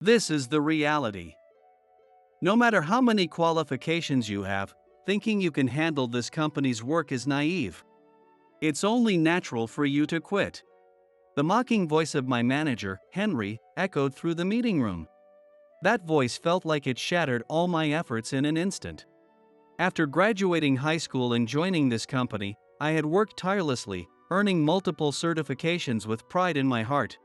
This is the reality. No matter how many qualifications you have, thinking you can handle this company's work is naive. It's only natural for you to quit. The mocking voice of my manager, Henry, echoed through the meeting room. That voice felt like it shattered all my efforts in an instant. After graduating high school and joining this company, I had worked tirelessly, earning multiple certifications with pride in my heart.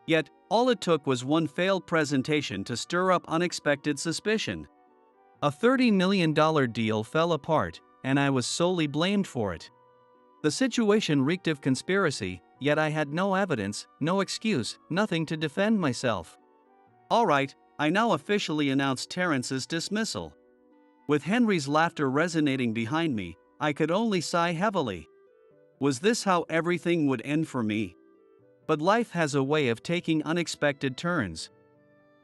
Yet, all it took was one failed presentation to stir up unexpected suspicion. A $30 million deal fell apart, and I was solely blamed for it. The situation reeked of conspiracy, yet I had no evidence, no excuse, nothing to defend myself. All right, I now officially announced Terrence's dismissal. With Henry's laughter resonating behind me, I could only sigh heavily. Was this how everything would end for me? But life has a way of taking unexpected turns.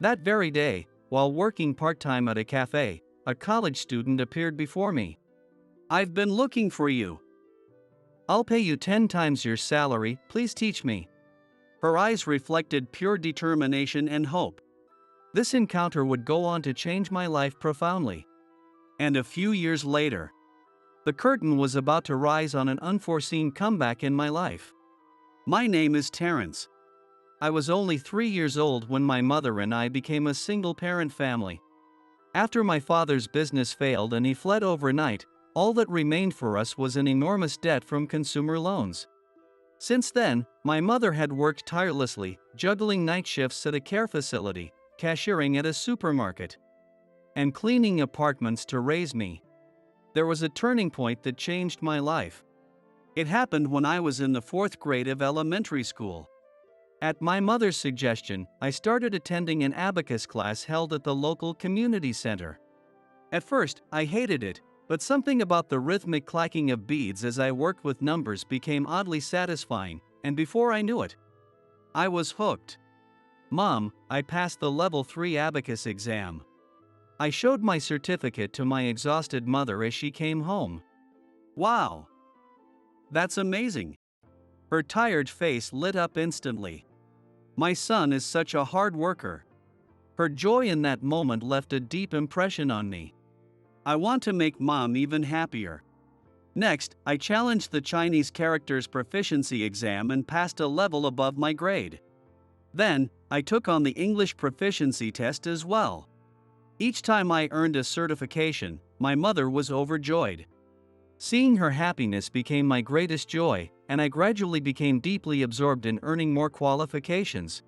That very day, while working part-time at a cafe, a college student appeared before me. "I've been looking for you. I'll pay you 10 times your salary, please teach me." Her eyes reflected pure determination and hope. This encounter would go on to change my life profoundly. And a few years later, the curtain was about to rise on an unforeseen comeback in my life. My name is Terrence. I was only 3 years old when my mother and I became a single-parent family. After my father's business failed and he fled overnight, all that remained for us was an enormous debt from consumer loans. Since then, my mother had worked tirelessly, juggling night shifts at a care facility, cashiering at a supermarket, and cleaning apartments to raise me. There was a turning point that changed my life. It happened when I was in the 4th grade of elementary school. At my mother's suggestion, I started attending an abacus class held at the local community center. At first, I hated it, but something about the rhythmic clacking of beads as I worked with numbers became oddly satisfying, and before I knew it, I was hooked. "Mom, I passed the level 3 abacus exam." I showed my certificate to my exhausted mother as she came home. "Wow! That's amazing." Her tired face lit up instantly. "My son is such a hard worker." Her joy in that moment left a deep impression on me. I want to make Mom even happier. Next, I challenged the Chinese characters proficiency exam and passed a level above my grade. Then, I took on the English proficiency test as well. Each time I earned a certification, my mother was overjoyed. Seeing her happiness became my greatest joy, and I gradually became deeply absorbed in earning more qualifications.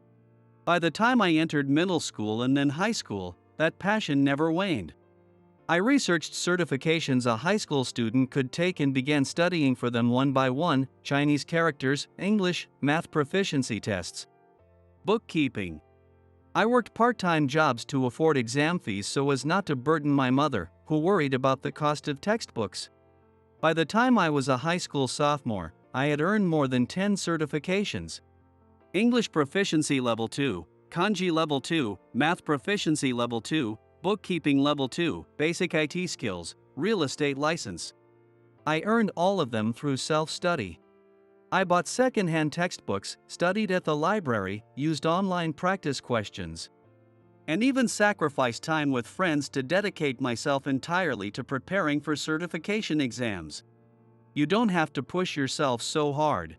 By the time I entered middle school and then high school, that passion never waned. I researched certifications a high school student could take and began studying for them one by one: Chinese characters, English, math proficiency tests, bookkeeping. I worked part-time jobs to afford exam fees so as not to burden my mother, who worried about the cost of textbooks. By the time I was a high school sophomore, I had earned more than 10 certifications. English Proficiency Level 2, Kanji Level 2, Math Proficiency Level 2, Bookkeeping Level 2, Basic IT Skills, Real Estate License. I earned all of them through self-study. I bought second-hand textbooks, studied at the library, used online practice questions, and even sacrificed time with friends to dedicate myself entirely to preparing for certification exams. You don't have to push yourself so hard.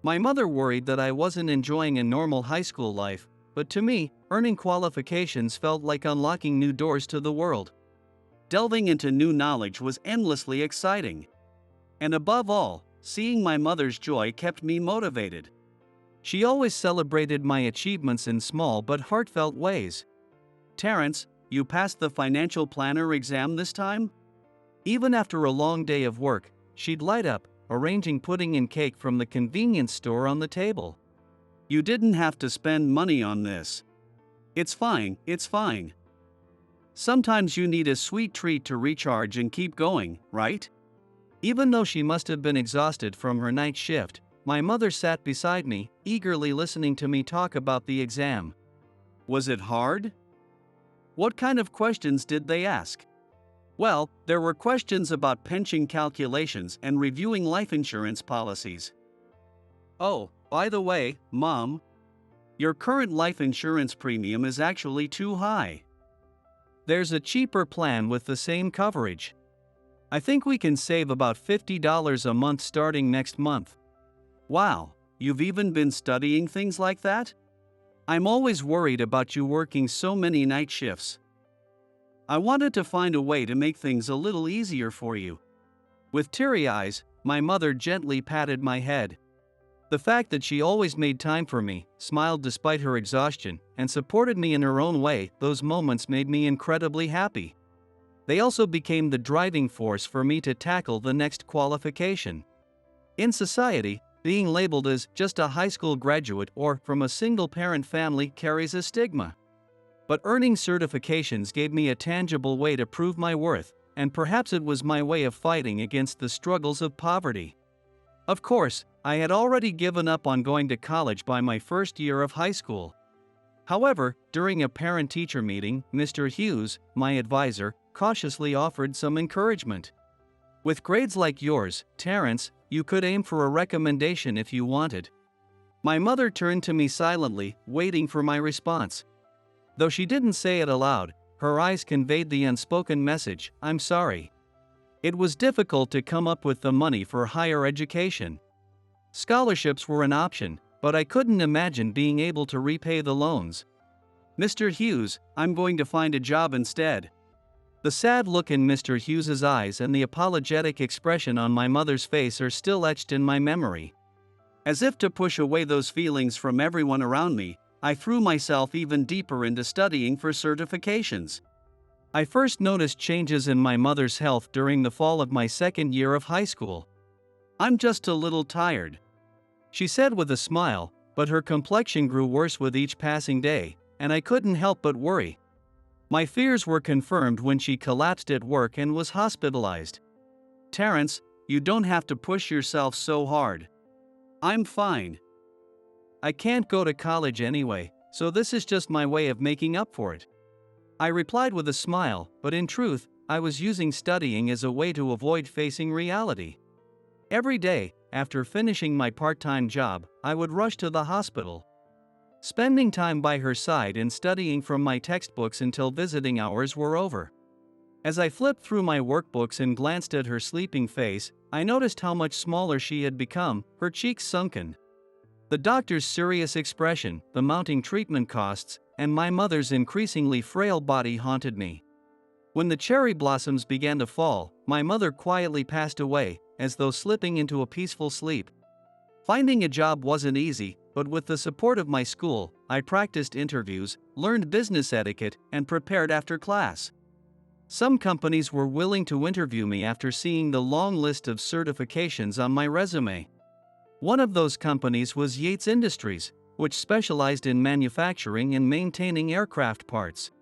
My mother worried that I wasn't enjoying a normal high school life, but to me, earning qualifications felt like unlocking new doors to the world. Delving into new knowledge was endlessly exciting. And above all, seeing my mother's joy kept me motivated. She always celebrated my achievements in small but heartfelt ways. "Terrence, you passed the financial planner exam this time?" Even after a long day of work, she'd light up, arranging pudding and cake from the convenience store on the table. "You didn't have to spend money on this. It's fine, it's fine. Sometimes you need a sweet treat to recharge and keep going, right?" Even though she must have been exhausted from her night shift, my mother sat beside me, eagerly listening to me talk about the exam. "Was it hard? What kind of questions did they ask?" "Well, there were questions about pension calculations and reviewing life insurance policies." "Oh, by the way, Mom, Your current life insurance premium is actually too high. There's a cheaper plan with the same coverage. I think we can save about $50 a month starting next month. Wow, you've even been studying things like that? I'm always worried about you working so many night shifts. I wanted to find a way to make things a little easier for you. With teary eyes, my mother gently patted my head. The fact that she always made time for me, smiled despite her exhaustion, and supported me in her own way, those moments made me incredibly happy. They also became the driving force for me to tackle the next qualification. In society, being labeled as just a high school graduate or from a single-parent family carries a stigma. But earning certifications gave me a tangible way to prove my worth, and perhaps it was my way of fighting against the struggles of poverty. Of course, I had already given up on going to college by my first year of high school. However, during a parent-teacher meeting, Mr. Hughes, my advisor, cautiously offered some encouragement. With grades like yours, Terrence, you could aim for a recommendation if you wanted. My mother turned to me silently, waiting for my response. Though she didn't say it aloud, her eyes conveyed the unspoken message, I'm sorry. It was difficult to come up with the money for higher education. Scholarships were an option, but I couldn't imagine being able to repay the loans. Mr. Hughes, I'm going to find a job instead. The sad look in Mr. Hughes's eyes and the apologetic expression on my mother's face are still etched in my memory. As if to push away those feelings from everyone around me, I threw myself even deeper into studying for certifications. I first noticed changes in my mother's health during the fall of my second year of high school. I'm just a little tired, she said with a smile, but her complexion grew worse with each passing day, and I couldn't help but worry. My fears were confirmed when she collapsed at work and was hospitalized. Terrence, you don't have to push yourself so hard. I'm fine. I can't go to college anyway, so this is just my way of making up for it. I replied with a smile, but in truth, I was using studying as a way to avoid facing reality. Every day, after finishing my part-time job, I would rush to the hospital, spending time by her side and studying from my textbooks until visiting hours were over. As I flipped through my workbooks and glanced at her sleeping face, I noticed how much smaller she had become, her cheeks sunken. The doctor's serious expression, the mounting treatment costs, and my mother's increasingly frail body haunted me. When the cherry blossoms began to fall, my mother quietly passed away, as though slipping into a peaceful sleep. Finding a job wasn't easy, but with the support of my school, I practiced interviews, learned business etiquette, and prepared after class. Some companies were willing to interview me after seeing the long list of certifications on my resume. One of those companies was Yates Industries, which specialized in manufacturing and maintaining aircraft parts.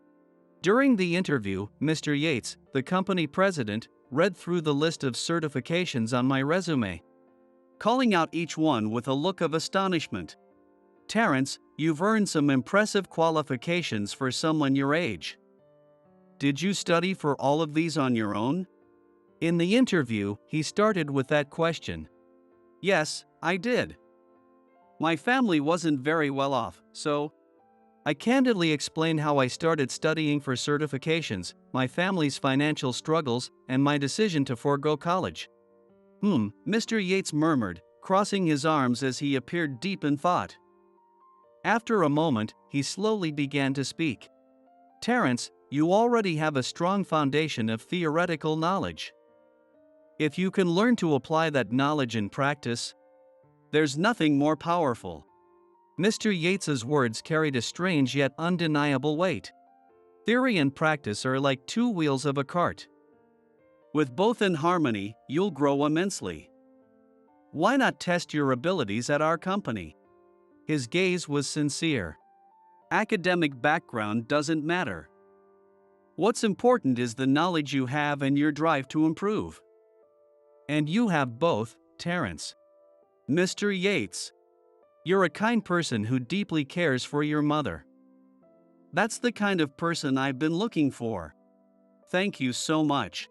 During the interview, Mr. Yates, the company president, read through the list of certifications on my resume, calling out each one with a look of astonishment. Terrence, you've earned some impressive qualifications for someone your age. Did you study for all of these on your own? In the interview, he started with that question. Yes, I did. My family wasn't very well off, so I candidly explained how I started studying for certifications, my family's financial struggles, and my decision to forego college. Mr. Yates murmured, crossing his arms as he appeared deep in thought. After a moment, he slowly began to speak. Terrence, you already have a strong foundation of theoretical knowledge. If you can learn to apply that knowledge in practice, there's nothing more powerful. Mr. Yates's words carried a strange yet undeniable weight. Theory and practice are like two wheels of a cart. With both in harmony, you'll grow immensely. Why not test your abilities at our company? His gaze was sincere. Academic background doesn't matter. What's important is the knowledge you have and your drive to improve. And you have both, Terrence. Mr. Yates, you're a kind person who deeply cares for your mother. That's the kind of person I've been looking for. Thank you so much.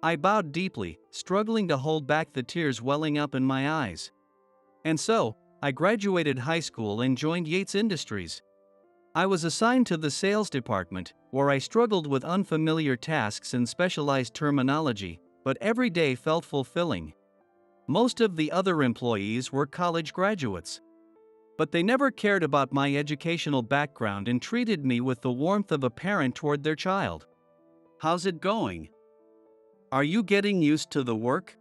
I bowed deeply, struggling to hold back the tears welling up in my eyes. And so, I graduated high school and joined Yates Industries. I was assigned to the sales department, where I struggled with unfamiliar tasks and specialized terminology, but every day felt fulfilling. Most of the other employees were college graduates. But they never cared about my educational background and treated me with the warmth of a parent toward their child. How's it going? Are you getting used to the work?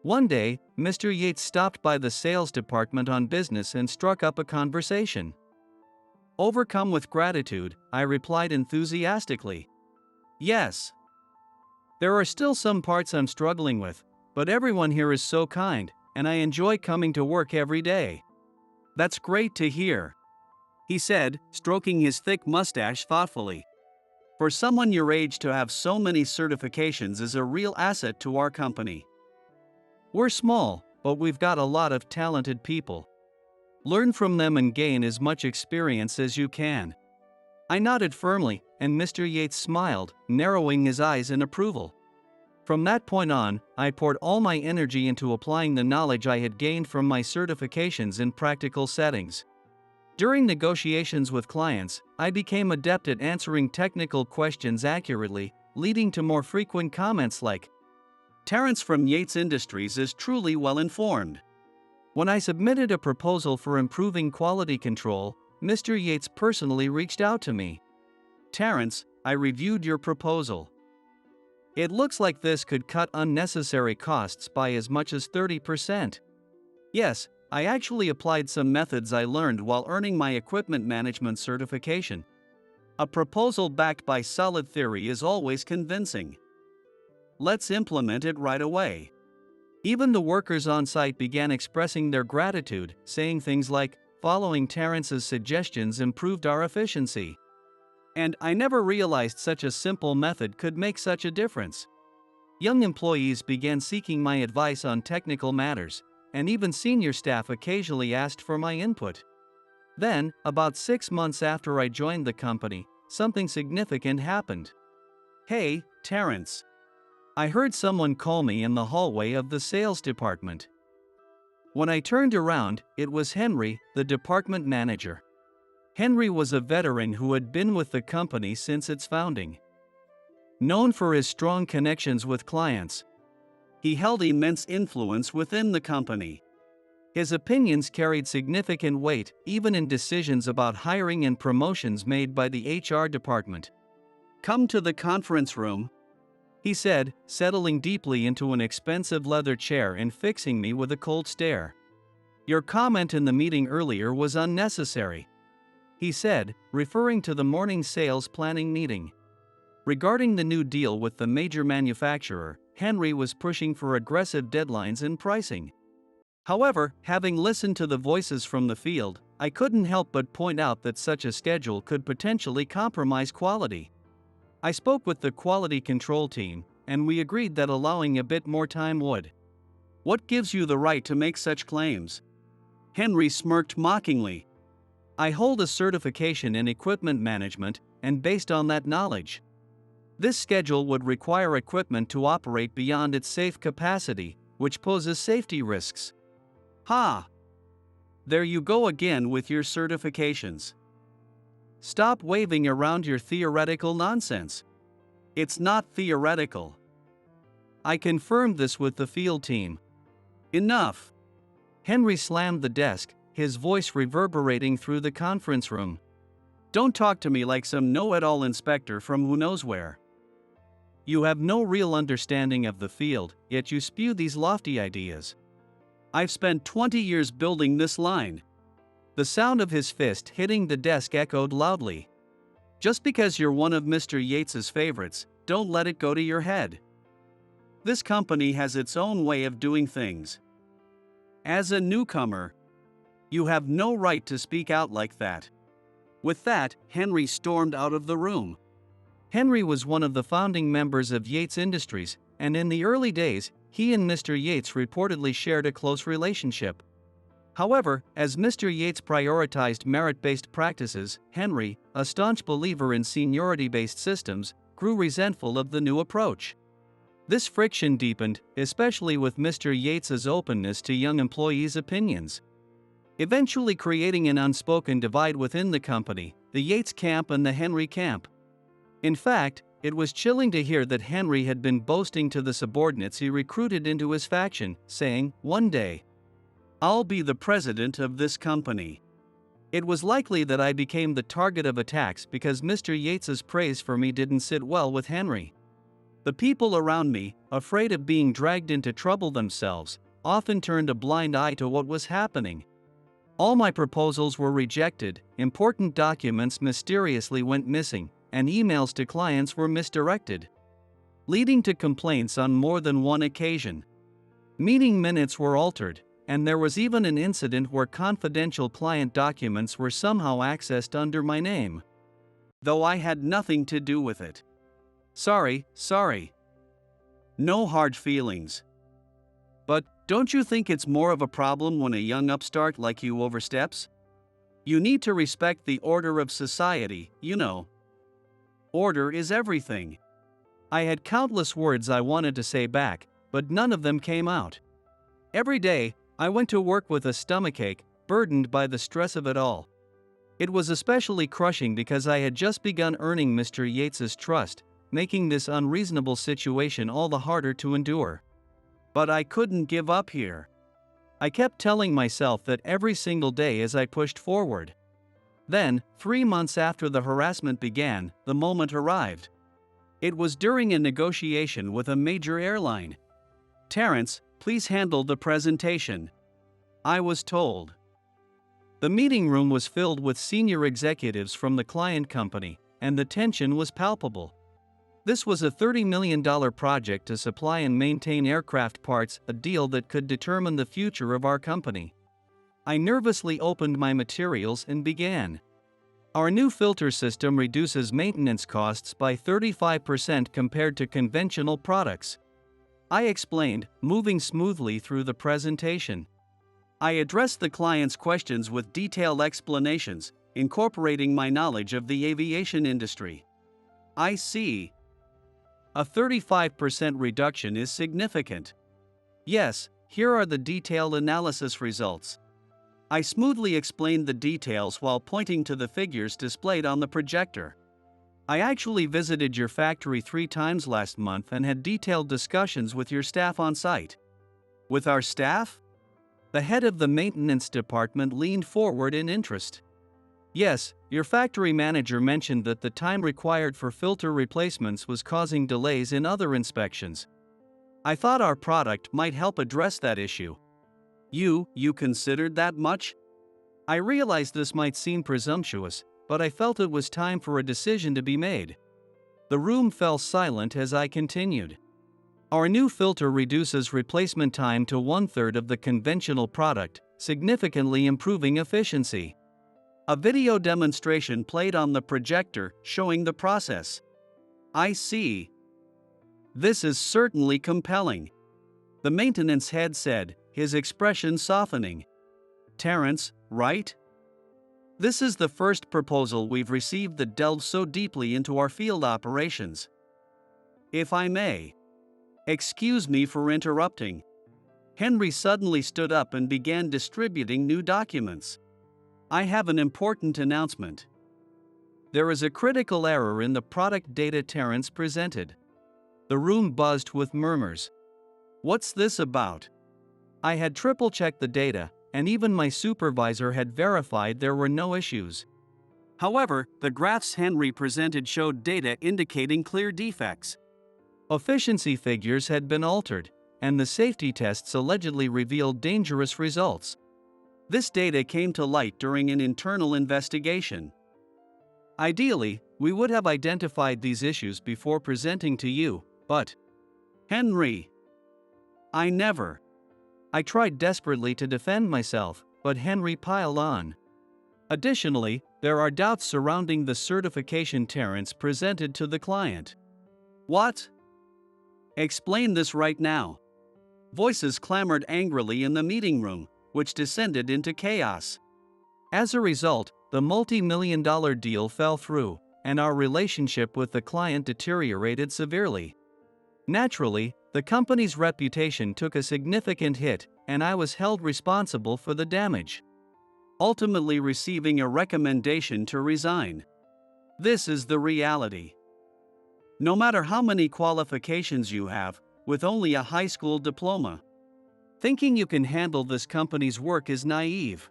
One day, Mr. Yates stopped by the sales department on business and struck up a conversation. Overcome with gratitude, I replied enthusiastically. Yes. There are still some parts I'm struggling with, but everyone here is so kind, and I enjoy coming to work every day. That's great to hear, he said, stroking his thick mustache thoughtfully. For someone your age to have so many certifications is a real asset to our company. We're small, but we've got a lot of talented people. Learn from them and gain as much experience as you can. I nodded firmly, and Mr. Yates smiled, narrowing his eyes in approval. From that point on, I poured all my energy into applying the knowledge I had gained from my certifications in practical settings. During negotiations with clients, I became adept at answering technical questions accurately, leading to more frequent comments like, "Terrence from Yates Industries is truly well informed." When I submitted a proposal for improving quality control, Mr. Yates personally reached out to me. "Terrence, I reviewed your proposal. It looks like this could cut unnecessary costs by as much as 30%. Yes, I actually applied some methods I learned while earning my equipment management certification. A proposal backed by solid theory is always convincing. Let's implement it right away." Even the workers on site began expressing their gratitude, saying things like, "Following Terrence's suggestions improved our efficiency." And I never realized such a simple method could make such a difference. Young employees began seeking my advice on technical matters, and even senior staff occasionally asked for my input. Then, about 6 months after I joined the company, something significant happened. "Hey, Terrence." I heard someone call me in the hallway of the sales department. When I turned around, it was Henry, the department manager. Henry was a veteran who had been with the company since its founding. Known for his strong connections with clients, he held immense influence within the company. His opinions carried significant weight even in decisions about hiring and promotions made by the HR department. "Come to the conference room," he said, settling deeply into an expensive leather chair and fixing me with a cold stare. "Your comment in the meeting earlier was unnecessary," he said, referring to the morning sales planning meeting. Regarding the new deal with the major manufacturer, Henry was pushing for aggressive deadlines and pricing. However, having listened to the voices from the field, I couldn't help but point out that such a schedule could potentially compromise quality. I spoke with the quality control team, and we agreed that allowing a bit more time would. "What gives you the right to make such claims?" Henry smirked mockingly. "I hold a certification in equipment management, and based on that knowledge, this schedule would require equipment to operate beyond its safe capacity, which poses safety risks." Ha! There you go again with your certifications. Stop waving around your theoretical nonsense. It's not theoretical. I confirmed this with the field team. Enough. Henry slammed the desk, his voice reverberating through the conference room. "Don't talk to me like some know-it-all inspector from who knows where. You have no real understanding of the field, yet you spew these lofty ideas. I've spent 20 years building this line." The sound of his fist hitting the desk echoed loudly. "Just because you're one of Mr. Yates's favorites, don't let it go to your head. This company has its own way of doing things. As a newcomer, you have no right to speak out like that." With that, Henry stormed out of the room. Henry was one of the founding members of Yates Industries, and in the early days, he and Mr. Yates reportedly shared a close relationship. However, as Mr. Yates prioritized merit-based practices, Henry, a staunch believer in seniority-based systems, grew resentful of the new approach. This friction deepened, especially with Mr. Yates's openness to young employees' opinions. eventually creating an unspoken divide within the company, the Yates camp and the Henry camp. In fact, it was chilling to hear that Henry had been boasting to the subordinates he recruited into his faction, saying, "One day, I'll be the president of this company." It was likely that I became the target of attacks because Mr. Yates's praise for me didn't sit well with Henry. The people around me, afraid of being dragged into trouble themselves, often turned a blind eye to what was happening. All my proposals were rejected, important documents mysteriously went missing, and emails to clients were misdirected, leading to complaints on more than one occasion. Meeting minutes were altered, and there was even an incident where confidential client documents were somehow accessed under my name, though I had nothing to do with it. Sorry. No hard feelings. But don't you think it's more of a problem when a young upstart like you oversteps? You need to respect the order of society, you know. Order is everything. I had countless words I wanted to say back, but none of them came out. Every day, I went to work with a stomachache, burdened by the stress of it all. It was especially crushing because I had just begun earning Mr. Yates's trust, making this unreasonable situation all the harder to endure. But I couldn't give up here. I kept telling myself that every single day as I pushed forward. Then, 3 months after the harassment began, the moment arrived. It was during a negotiation with a major airline. "Terrence, please handle the presentation," I was told. The meeting room was filled with senior executives from the client company, and the tension was palpable. This was a $30 million project to supply and maintain aircraft parts, a deal that could determine the future of our company. I nervously opened my materials and began. Our new filter system reduces maintenance costs by 35% compared to conventional products, I explained, moving smoothly through the presentation. I addressed the client's questions with detailed explanations, incorporating my knowledge of the aviation industry. I see. A 35% reduction is significant. Yes, here are the detailed analysis results. I smoothly explained the details while pointing to the figures displayed on the projector. I actually visited your factory 3 times last month and had detailed discussions with your staff on site. With our staff? The head of the maintenance department leaned forward in interest. Yes, your factory manager mentioned that the time required for filter replacements was causing delays in other inspections. I thought our product might help address that issue. You considered that much? I realized this might seem presumptuous, but I felt it was time for a decision to be made. The room fell silent as I continued. Our new filter reduces replacement time to 1/3 of the conventional product, significantly improving efficiency. A video demonstration played on the projector showing the process. I see. This is certainly compelling, the maintenance head said, his expression softening. Terrence, right? This is the first proposal we've received that delves so deeply into our field operations. If I may. Excuse me for interrupting. Henry suddenly stood up and began distributing new documents. I have an important announcement. There is a critical error in the product data Terrence presented. The room buzzed with murmurs. What's this about? I had triple-checked the data, and even my supervisor had verified there were no issues. However, the graphs Henry presented showed data indicating clear defects. Efficiency figures had been altered, and the safety tests allegedly revealed dangerous results. This data came to light during an internal investigation. Ideally, we would have identified these issues before presenting to you, but Henry, I tried desperately to defend myself, but Henry piled on. Additionally, there are doubts surrounding the certification Terrence presented to the client. What? Explain this right now. Voices clamored angrily in the meeting room, which descended into chaos. As a result, the multi-million-dollar deal fell through, and our relationship with the client deteriorated severely. Naturally, the company's reputation took a significant hit, and I was held responsible for the damage. ultimately receiving a recommendation to resign. This is the reality. No matter how many qualifications you have, with only a high school diploma, thinking you can handle this company's work is naive.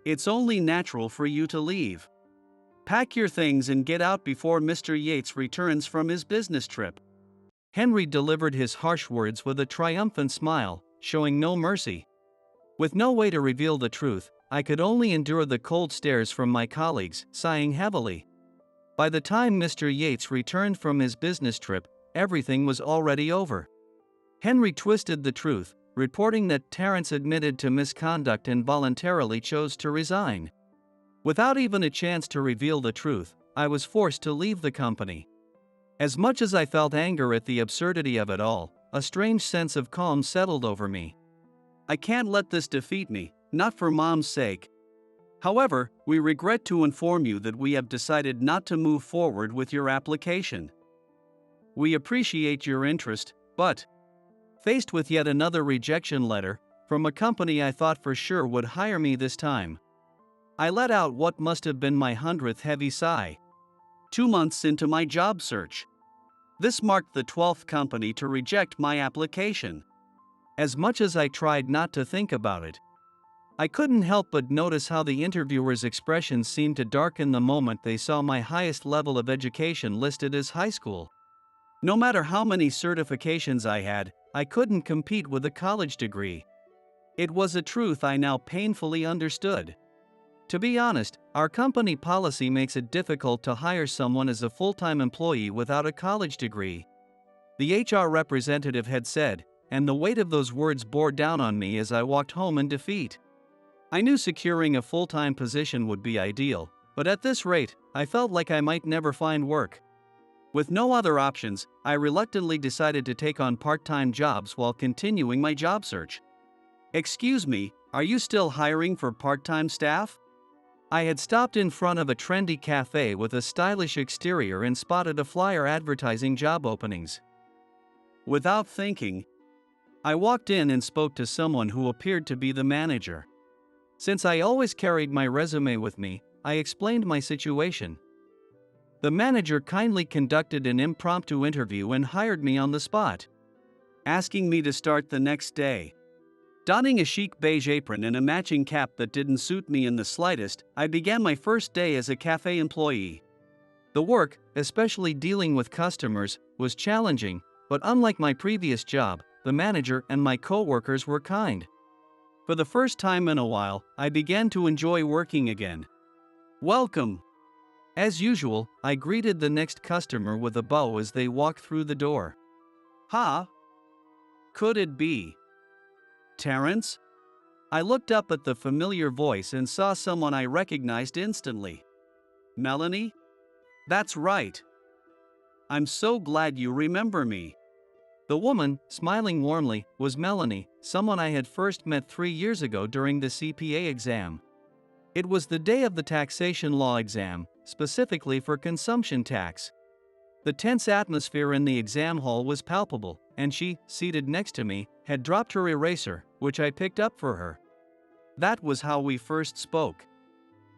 It's only natural for you to leave. Pack your things and get out before Mr. Yates returns from his business trip. Henry delivered his harsh words with a triumphant smile, showing no mercy. With no way to reveal the truth, I could only endure the cold stares from my colleagues, sighing heavily. By the time Mr. Yates returned from his business trip, everything was already over. Henry twisted the truth, reporting that Terence admitted to misconduct and voluntarily chose to resign. Without even a chance to reveal the truth, I was forced to leave the company. As much as I felt anger at the absurdity of it all, a strange sense of calm settled over me. I can't let this defeat me, not for Mom's sake. However, we regret to inform you that we have decided not to move forward with your application. We appreciate your interest, but faced with yet another rejection letter from a company I thought for sure would hire me this time, I let out what must have been my 100th heavy sigh. 2 months into my job search, this marked the 12th company to reject my application. As much as I tried not to think about it, I couldn't help but notice how the interviewers' expressions seemed to darken the moment they saw my highest level of education listed as high school. No matter how many certifications I had, I couldn't compete with a college degree. It was a truth I now painfully understood. To be honest, our company policy makes it difficult to hire someone as a full-time employee without a college degree. The HR representative had said, and the weight of those words bore down on me as I walked home in defeat. I knew securing a full-time position would be ideal, but at this rate, I felt like I might never find work. With no other options, I reluctantly decided to take on part-time jobs while continuing my job search. Excuse me, are you still hiring for part-time staff? I had stopped in front of a trendy cafe with a stylish exterior and spotted a flyer advertising job openings. Without thinking, I walked in and spoke to someone who appeared to be the manager. Since I always carried my resume with me, I explained my situation. The manager kindly conducted an impromptu interview and hired me on the spot, asking me to start the next day. Donning a chic beige apron and a matching cap that didn't suit me in the slightest, I began my first day as a cafe employee. The work, especially dealing with customers, was challenging, but unlike my previous job, the manager and my co-workers were kind. For the first time in a while, I began to enjoy working again. Welcome! As usual, I greeted the next customer with a bow as they walked through the door. Ha! Could it be Terence? I looked up at the familiar voice and saw someone I recognized instantly. Melanie? That's right. I'm so glad you remember me. The woman, smiling warmly, was Melanie, someone I had first met 3 years ago during the CPA exam. It was the day of the taxation law exam, specifically for consumption tax. The tense atmosphere in the exam hall was palpable, and she, seated next to me, had dropped her eraser, which I picked up for her. That was how we first spoke.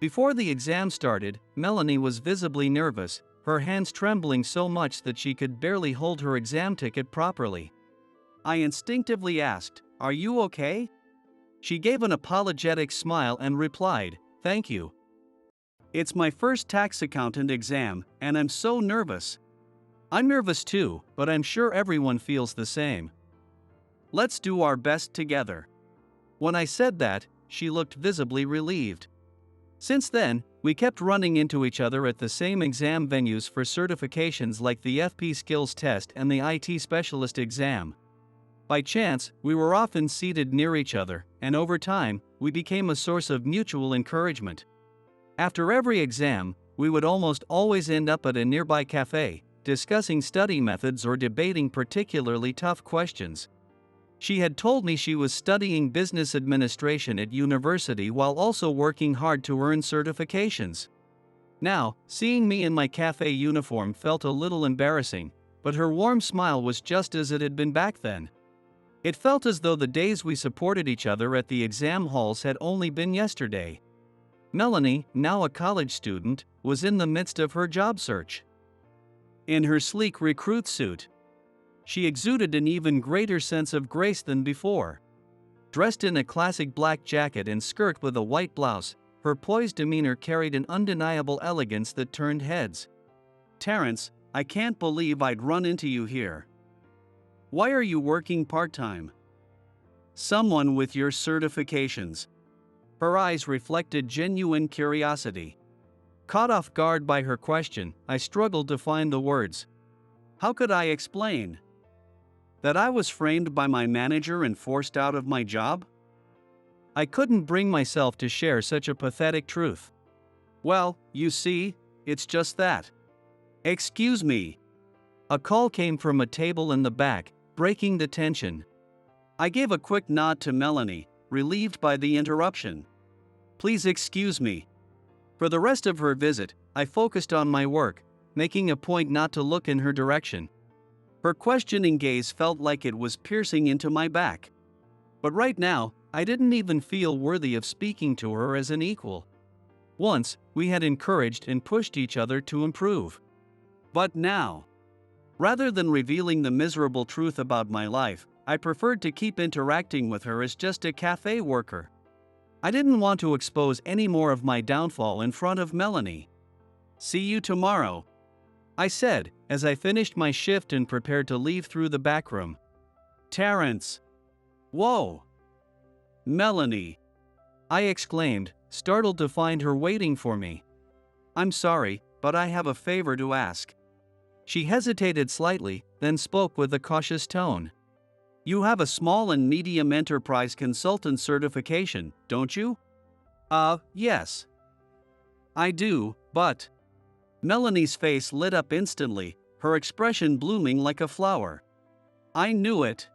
Before the exam started, Melanie was visibly nervous, her hands trembling so much that she could barely hold her exam ticket properly. I instinctively asked, "Are you okay?" She gave an apologetic smile and replied, "Thank you. It's my first tax accountant exam, and I'm so nervous." I'm nervous too, but I'm sure everyone feels the same. Let's do our best together. When I said that, she looked visibly relieved. Since then, we kept running into each other at the same exam venues for certifications like the FP Skills Test and the IT Specialist exam. By chance, we were often seated near each other, and over time, we became a source of mutual encouragement. After every exam, we would almost always end up at a nearby cafe, discussing study methods or debating particularly tough questions. She had told me she was studying business administration at university while also working hard to earn certifications. Now, seeing me in my cafe uniform felt a little embarrassing, but her warm smile was just as it had been back then. It felt as though the days we supported each other at the exam halls had only been yesterday. Melanie, now a college student, was in the midst of her job search. In her sleek recruit suit, she exuded an even greater sense of grace than before. Dressed in a classic black jacket and skirt with a white blouse, her poised demeanor carried an undeniable elegance that turned heads. "Terrence, I can't believe I'd run into you here. Why are you working part-time?" "Someone with your certifications." Her eyes reflected genuine curiosity. Caught off guard by her question, I struggled to find the words. How could I explain that I was framed by my manager and forced out of my job? I couldn't bring myself to share such a pathetic truth. "Well, you see, it's just that." "Excuse me." A call came from a table in the back, breaking the tension. I gave a quick nod to Melanie, relieved by the interruption. "Please excuse me." For the rest of her visit, I focused on my work, making a point not to look in her direction. Her questioning gaze felt like it was piercing into my back. But right now, I didn't even feel worthy of speaking to her as an equal. Once, we had encouraged and pushed each other to improve. But now, rather than revealing the miserable truth about my life, I preferred to keep interacting with her as just a cafe worker. I didn't want to expose any more of my downfall in front of Melanie. "See you tomorrow," I said, as I finished my shift and prepared to leave through the back room. "Terrence." "Whoa." "Melanie," I exclaimed, startled to find her waiting for me. "I'm sorry, but I have a favor to ask." She hesitated slightly, then spoke with a cautious tone. "You have a small and medium enterprise consultant certification, don't you?" Yes. "I do, but..." Melanie's face lit up instantly, her expression blooming like a flower. "I knew it.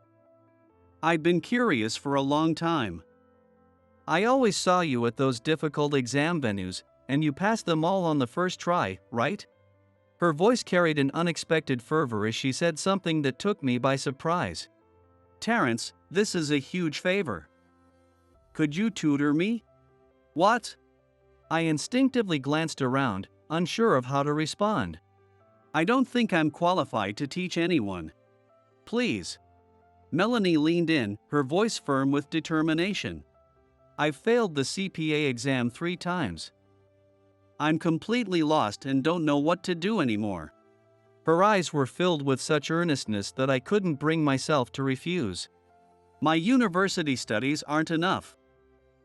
I'd been curious for a long time. I always saw you at those difficult exam venues, and you passed them all on the first try, right?" Her voice carried an unexpected fervor as she said something that took me by surprise. "Terrence, this is a huge favor. Could you tutor me?" "What?" I instinctively glanced around, unsure of how to respond. "I don't think I'm qualified to teach anyone. Please." Melanie leaned in, her voice firm with determination. "I've failed the CPA exam 3 times. I'm completely lost and don't know what to do anymore." Her eyes were filled with such earnestness that I couldn't bring myself to refuse. "My university studies aren't enough.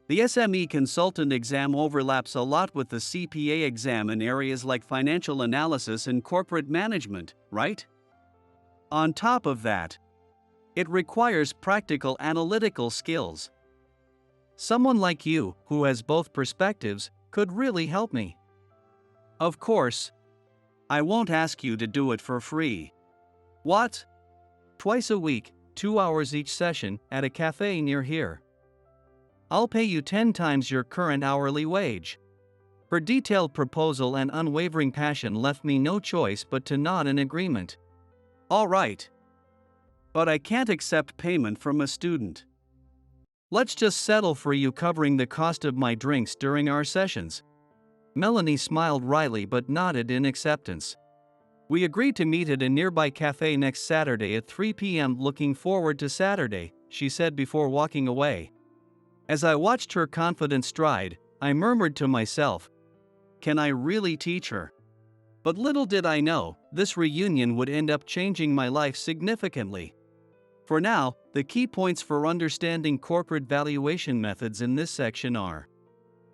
The SME consultant exam overlaps a lot with the CPA exam in areas like financial analysis and corporate management, right? On top of that, it requires practical analytical skills. Someone like you, who has both perspectives, could really help me." "Of course. I won't ask you to do it for free." "What?" "Twice a week, 2 hours each session, at a cafe near here. I'll pay you 10 times your current hourly wage." Her detailed proposal and unwavering passion left me no choice but to nod in agreement. "All right. But I can't accept payment from a student. Let's just settle for you covering the cost of my drinks during our sessions." Melanie smiled wryly but nodded in acceptance. "We agreed to meet at a nearby cafe next Saturday at 3 p.m. Looking forward to Saturday," she said before walking away. As I watched her confident stride, I murmured to myself, "Can I really teach her?" But little did I know, this reunion would end up changing my life significantly. For now, the key points for understanding corporate valuation methods in this section are: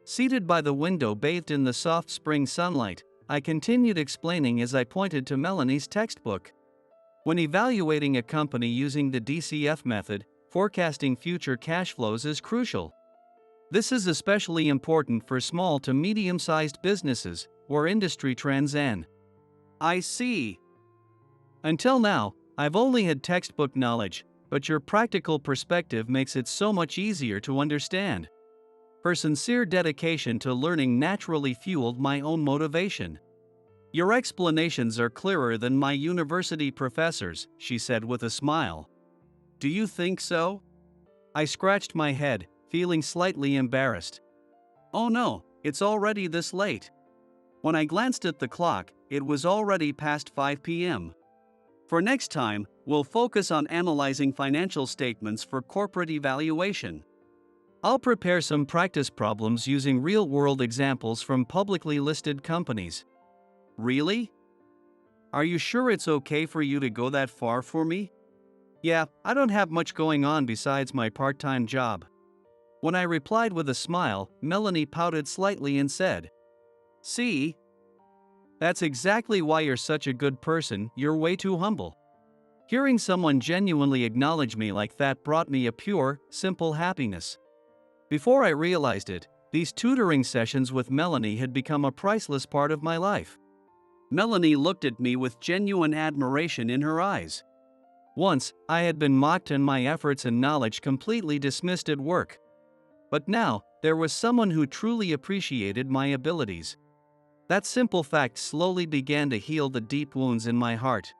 seated by the window bathed in the soft spring sunlight, I continued explaining as I pointed to Melanie's textbook. When evaluating a company using the DCF method, forecasting future cash flows is crucial. This is especially important for small to medium-sized businesses, where industry trends end. "I see. Until now, I've only had textbook knowledge, but your practical perspective makes it so much easier to understand." Her sincere dedication to learning naturally fueled my own motivation. "Your explanations are clearer than my university professors," she said with a smile. "Do you think so?" I scratched my head, feeling slightly embarrassed. "Oh no, it's already this late. When I glanced at the clock, it was already past 5 p.m. For next time, we'll focus on analyzing financial statements for corporate evaluation. I'll prepare some practice problems using real-world examples from publicly listed companies. Really? Are you sure it's okay for you to go that far for me? Yeah, I don't have much going on besides my part-time job. When I replied with a smile, Melanie pouted slightly and said, "See? That's exactly why you're such a good person, you're way too humble." Hearing someone genuinely acknowledge me like that brought me a pure, simple happiness. Before I realized it, these tutoring sessions with Melanie had become a priceless part of my life. Melanie looked at me with genuine admiration in her eyes. Once, I had been mocked and my efforts and knowledge completely dismissed at work. But now, there was someone who truly appreciated my abilities. That simple fact slowly began to heal the deep wounds in my heart.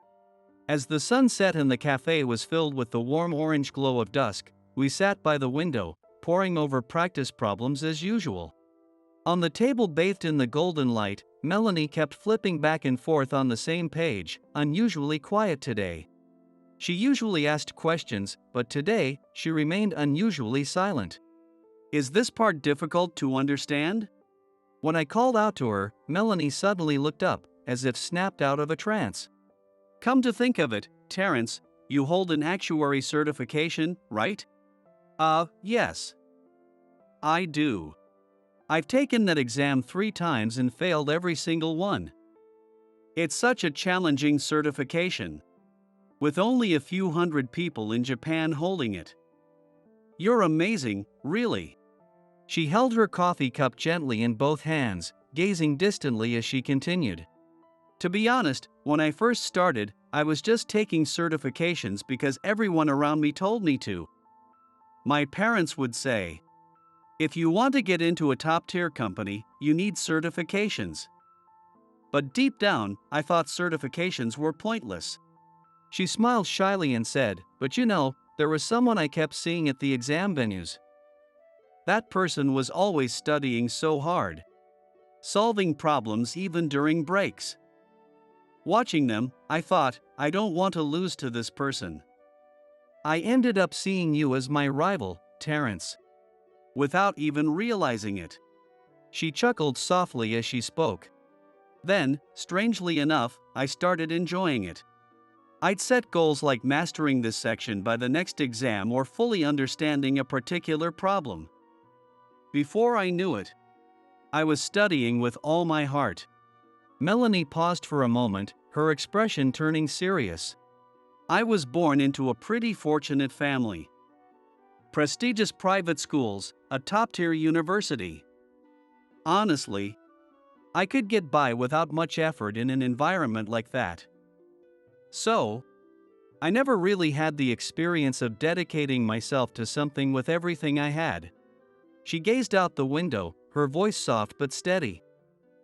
As the sun set and the cafe was filled with the warm orange glow of dusk, we sat by the window, poring over practice problems as usual. On the table bathed in the golden light, Melanie kept flipping back and forth on the same page, unusually quiet today. She usually asked questions, but today, she remained unusually silent. Is this part difficult to understand? When I called out to her, Melanie suddenly looked up, as if snapped out of a trance. Come to think of it, Terrence, you hold an actuary certification, right? Yes. I do. I've taken that exam 3 times and failed every single one. It's such a challenging certification, with only a few hundred people in Japan holding it. You're amazing, really. She held her coffee cup gently in both hands, gazing distantly as she continued. To be honest, when I first started, I was just taking certifications because everyone around me told me to. My parents would say, if you want to get into a top-tier company, you need certifications. But deep down, I thought certifications were pointless. She smiled shyly and said, but you know, there was someone I kept seeing at the exam venues. That person was always studying so hard, solving problems even during breaks. Watching them, I thought, I don't want to lose to this person. I ended up seeing you as my rival, Terrence. Without even realizing it. She chuckled softly as she spoke. Then, strangely enough, I started enjoying it. I'd set goals like mastering this section by the next exam or fully understanding a particular problem. Before I knew it, I was studying with all my heart. Melanie paused for a moment, her expression turning serious. I was born into a pretty fortunate family. Prestigious private schools, a top-tier university. Honestly, I could get by without much effort in an environment like that. So, I never really had the experience of dedicating myself to something with everything I had. She gazed out the window, her voice soft but steady.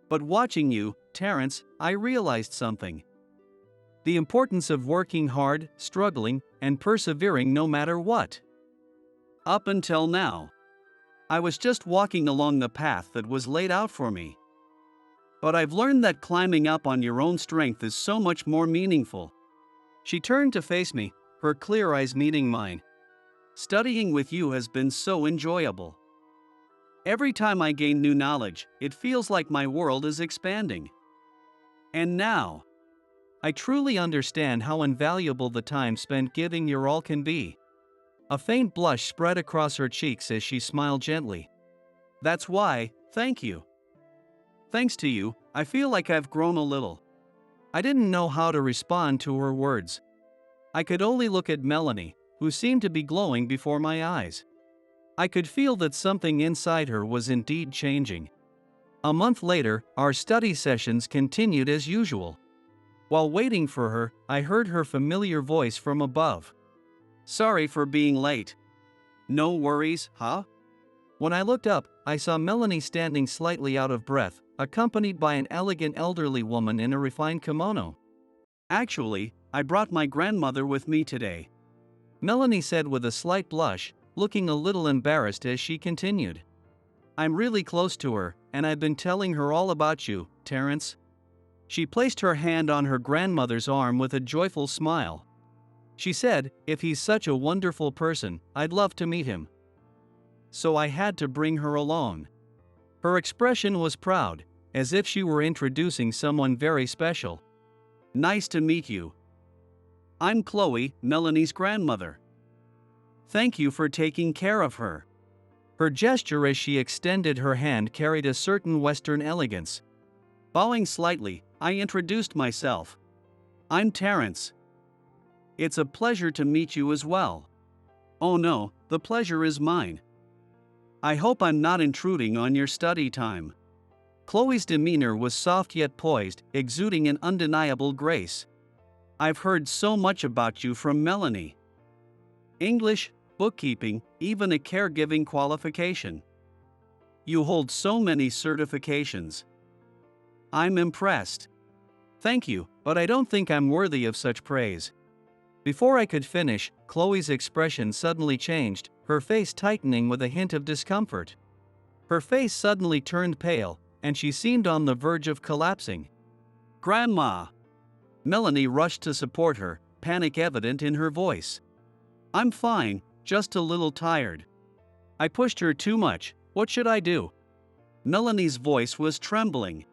But watching you, Terrence, I realized something. The importance of working hard, struggling, and persevering no matter what. Up until now, I was just walking along the path that was laid out for me. But I've learned that climbing up on your own strength is so much more meaningful. She turned to face me, her clear eyes meeting mine. Studying with you has been so enjoyable. Every time I gain new knowledge, it feels like my world is expanding. And now, I truly understand how invaluable the time spent giving your all can be. A faint blush spread across her cheeks as she smiled gently. That's why, thank you. Thanks to you, I feel like I've grown a little. I didn't know how to respond to her words. I could only look at Melanie, who seemed to be glowing before my eyes. I could feel that something inside her was indeed changing. A month later, our study sessions continued as usual. While waiting for her, I heard her familiar voice from above. Sorry for being late. No worries, huh? When I looked up, I saw Melanie standing slightly out of breath, accompanied by an elegant elderly woman in a refined kimono. Actually, I brought my grandmother with me today, Melanie said with a slight blush, looking a little embarrassed as she continued. I'm really close to her, and I've been telling her all about you, Terence." She placed her hand on her grandmother's arm with a joyful smile. She said, "If he's such a wonderful person, I'd love to meet him." So I had to bring her along. Her expression was proud, as if she were introducing someone very special. "Nice to meet you. I'm Chloe, Melanie's grandmother. Thank you for taking care of her." Her gesture as she extended her hand carried a certain Western elegance. Bowing slightly, I introduced myself. "I'm Terence. It's a pleasure to meet you as well." "Oh no, the pleasure is mine. I hope I'm not intruding on your study time." Chloe's demeanor was soft yet poised, exuding an undeniable grace. "I've heard so much about you from Melanie. English, bookkeeping, even a caregiving qualification. You hold so many certifications. I'm impressed." "Thank you, but I don't think I'm worthy of such praise." Before I could finish, Chloe's expression suddenly changed, her face tightening with a hint of discomfort. Her face suddenly turned pale, and she seemed on the verge of collapsing. "Grandma!" Melanie rushed to support her, panic evident in her voice. "I'm fine, just a little tired. I pushed her too much, what should I do?" Melanie's voice was trembling.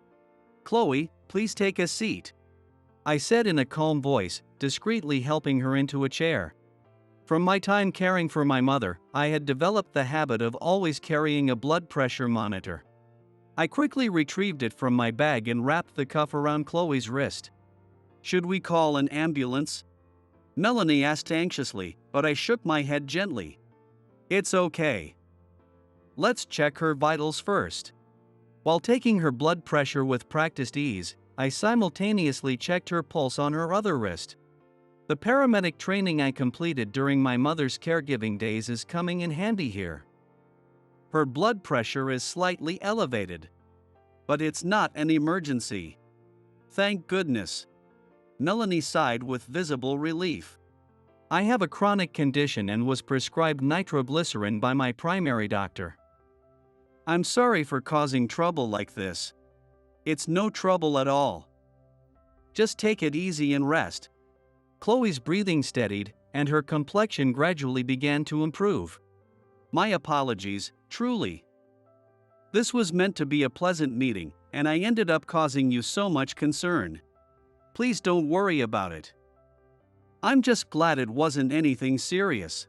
"Chloe, please take a seat," I said in a calm voice, discreetly helping her into a chair. From my time caring for my mother, I had developed the habit of always carrying a blood pressure monitor. I quickly retrieved it from my bag and wrapped the cuff around Chloe's wrist. "Should we call an ambulance?" Melanie asked anxiously, but I shook my head gently. "It's okay. Let's check her vitals first." While taking her blood pressure with practiced ease, I simultaneously checked her pulse on her other wrist. The paramedic training I completed during my mother's caregiving days is coming in handy here. Her blood pressure is slightly elevated. But it's not an emergency. Thank goodness. Melanie sighed with visible relief. "I have a chronic condition and was prescribed nitroglycerin by my primary doctor. I'm sorry for causing trouble like this." "It's no trouble at all. Just take it easy and rest." Chloe's breathing steadied, and her complexion gradually began to improve. "My apologies, truly. This was meant to be a pleasant meeting, and I ended up causing you so much concern. Please don't worry about it. I'm just glad it wasn't anything serious.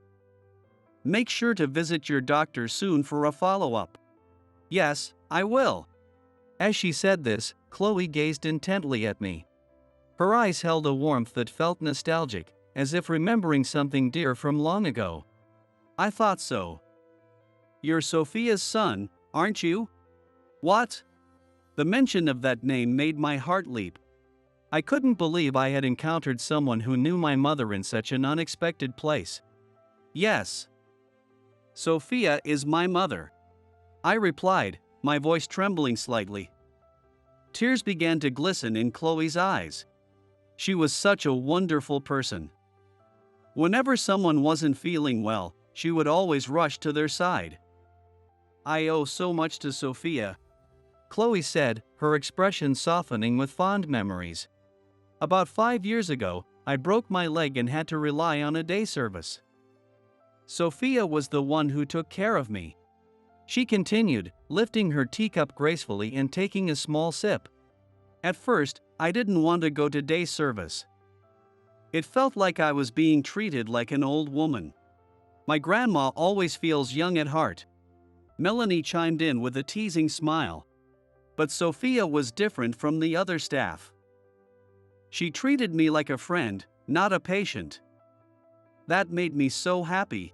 Make sure to visit your doctor soon for a follow-up." "Yes, I will." As she said this, Chloe gazed intently at me. Her eyes held a warmth that felt nostalgic, as if remembering something dear from long ago. "I thought so. You're Sophia's son, aren't you?" "What?" The mention of that name made my heart leap. I couldn't believe I had encountered someone who knew my mother in such an unexpected place. "Yes. Sophia is my mother," I replied, my voice trembling slightly. Tears began to glisten in Chloe's eyes. She was such a wonderful person. Whenever someone wasn't feeling well, she would always rush to their side. "I owe so much to Sophia," Chloe said, her expression softening with fond memories. "About 5 years ago, I broke my leg and had to rely on a day service. Sophia was the one who took care of me," she continued, lifting her teacup gracefully and taking a small sip. "At first, I didn't want to go to day service. It felt like I was being treated like an old woman. My grandma always feels young at heart." Melanie chimed in with a teasing smile. "But Sophia was different from the other staff. She treated me like a friend, not a patient. That made me so happy,"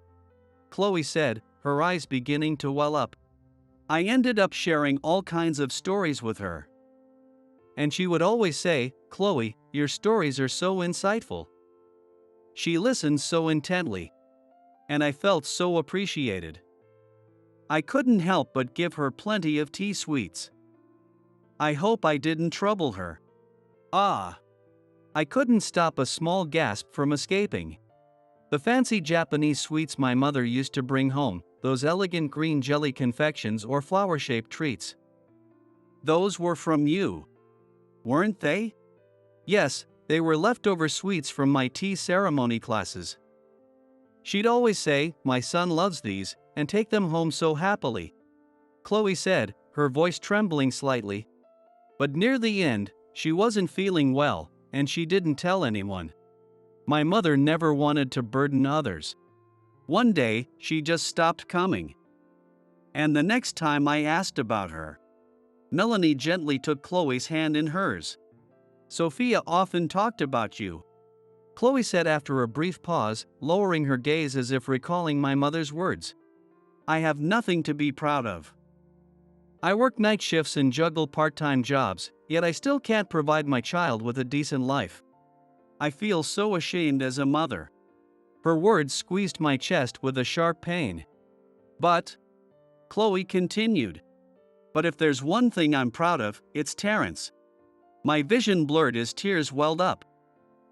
Chloe said, her eyes beginning to well up. "I ended up sharing all kinds of stories with her. And she would always say, 'Chloe, your stories are so insightful.' She listened so intently. And I felt so appreciated. I couldn't help but give her plenty of tea sweets. I hope I didn't trouble her." "Ah." I couldn't stop a small gasp from escaping. The fancy Japanese sweets my mother used to bring home, those elegant green jelly confections or flower-shaped treats. Those were from you, weren't they? Yes, they were leftover sweets from my tea ceremony classes. She'd always say, "My son loves these," and take them home so happily, Chloe said, her voice trembling slightly. But near the end, she wasn't feeling well, and she didn't tell anyone. My mother never wanted to burden others. One day, she just stopped coming. And the next time I asked about her, Melanie gently took Chloe's hand in hers. "Sophia often talked about you," Chloe said after a brief pause, lowering her gaze as if recalling my mother's words. "I have nothing to be proud of. I work night shifts and juggle part-time jobs, yet I still can't provide my child with a decent life. I feel so ashamed as a mother." Her words squeezed my chest with a sharp pain. "But," Chloe continued, "but if there's one thing I'm proud of, it's Terrence." My vision blurred as tears welled up.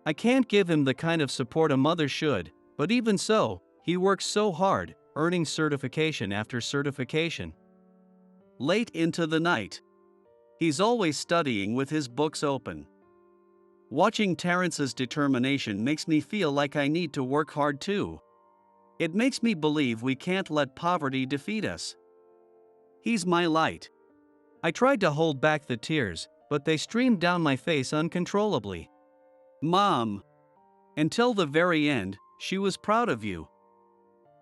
I can't give him the kind of support a mother should, but even so, he works so hard, earning certification after certification. Late into the night. He's always studying with his books open. Watching Terrence's determination makes me feel like I need to work hard too. It makes me believe we can't let poverty defeat us. He's my light. I tried to hold back the tears, but they streamed down my face uncontrollably. "Mom." Until the very end, she was proud of you.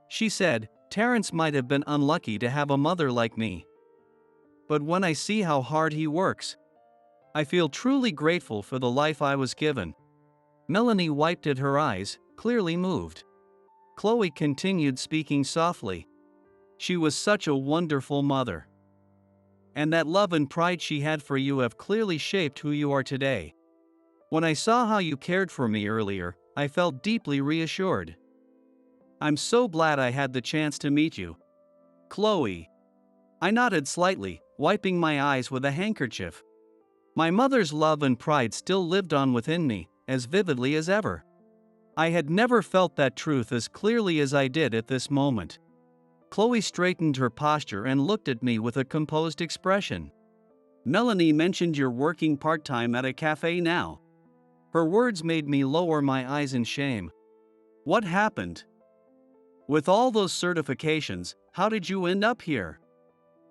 She said, "Terrence might have been unlucky to have a mother like me. But when I see how hard he works, I feel truly grateful for the life I was given." Melanie wiped at her eyes, clearly moved. Chloe continued speaking softly. "She was such a wonderful mother. And that love and pride she had for you have clearly shaped who you are today. When I saw how you cared for me earlier, I felt deeply reassured. I'm so glad I had the chance to meet you, Chloe." I nodded slightly, wiping my eyes with a handkerchief. My mother's love and pride still lived on within me, as vividly as ever. I had never felt that truth as clearly as I did at this moment. Chloe straightened her posture and looked at me with a composed expression. "Melanie mentioned you're working part-time at a cafe now." Her words made me lower my eyes in shame. "What happened? With all those certifications, how did you end up here?"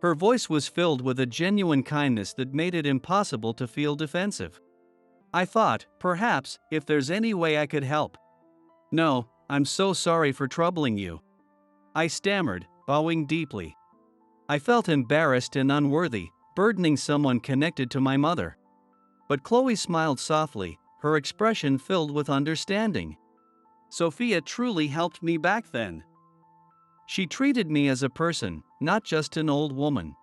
Her voice was filled with a genuine kindness that made it impossible to feel defensive. I thought, perhaps, if there's any way I could help. "No, I'm so sorry for troubling you," I stammered, bowing deeply. I felt embarrassed and unworthy, burdening someone connected to my mother. But Chloe smiled softly, her expression filled with understanding. "Sophia truly helped me back then. She treated me as a person, not just an old woman.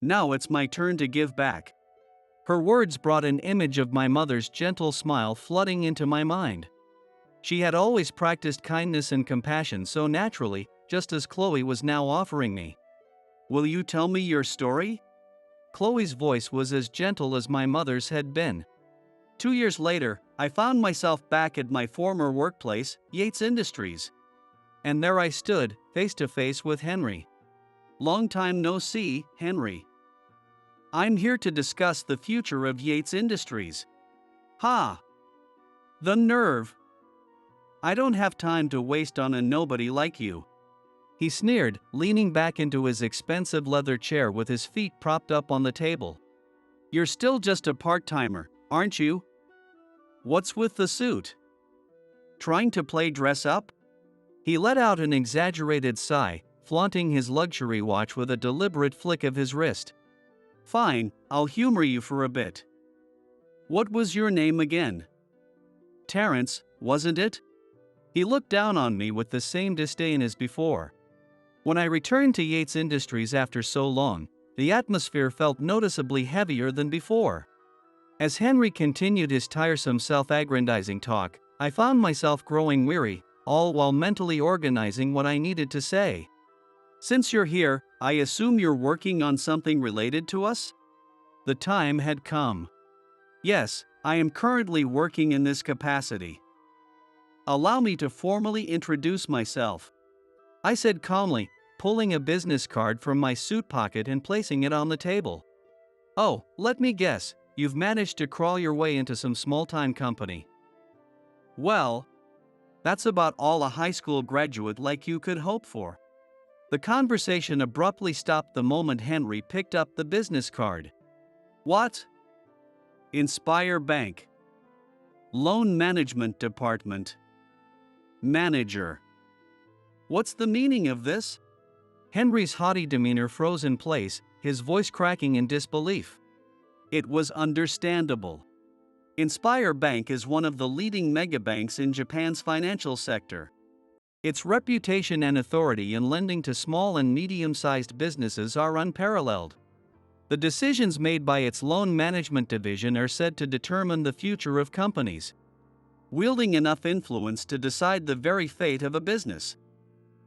Now it's my turn to give back." Her words brought an image of my mother's gentle smile flooding into my mind. She had always practiced kindness and compassion so naturally, just as Chloe was now offering me. "Will you tell me your story?" Chloe's voice was as gentle as my mother's had been. 2 years later, I found myself back at my former workplace, Yates Industries. And there I stood, face to face with Henry. "Long time no see, Henry. I'm here to discuss the future of Yates Industries." "Ha! The nerve! I don't have time to waste on a nobody like you," he sneered, leaning back into his expensive leather chair with his feet propped up on the table. "You're still just a part-timer, aren't you? What's with the suit? Trying to play dress up?" He let out an exaggerated sigh, flaunting his luxury watch with a deliberate flick of his wrist. "Fine, I'll humor you for a bit. What was your name again? Terrence, wasn't it?" He looked down on me with the same disdain as before. When I returned to Yates Industries after so long, the atmosphere felt noticeably heavier than before. As Henry continued his tiresome self-aggrandizing talk, I found myself growing weary, all while mentally organizing what I needed to say. "Since you're here, I assume you're working on something related to us?" The time had come. "Yes, I am currently working in this capacity. Allow me to formally introduce myself," I said calmly, pulling a business card from my suit pocket and placing it on the table. Oh, let me guess, you've managed to crawl your way into some small-time company. Well, that's about all a high school graduate like you could hope for. The conversation abruptly stopped the moment Henry picked up the business card. What? Inspire Bank. Loan Management Department. Manager. What's the meaning of this? Henry's haughty demeanor froze in place, his voice cracking in disbelief. It was understandable. Inspire Bank is one of the leading megabanks in Japan's financial sector. Its reputation and authority in lending to small and medium-sized businesses are unparalleled. The decisions made by its loan management division are said to determine the future of companies, wielding enough influence to decide the very fate of a business.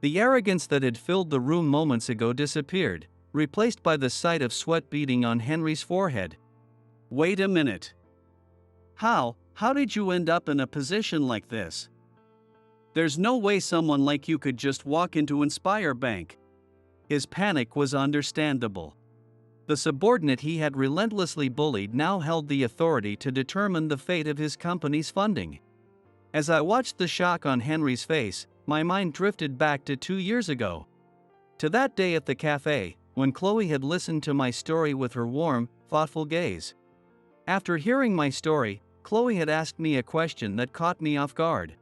The arrogance that had filled the room moments ago disappeared, replaced by the sight of sweat beading on Henry's forehead. Wait a minute. How did you end up in a position like this? There's no way someone like you could just walk into Inspire Bank. His panic was understandable. The subordinate he had relentlessly bullied now held the authority to determine the fate of his company's funding. As I watched the shock on Henry's face, my mind drifted back to 2 years ago. To that day at the cafe, when Chloe had listened to my story with her warm, thoughtful gaze. After hearing my story, Chloe had asked me a question that caught me off guard.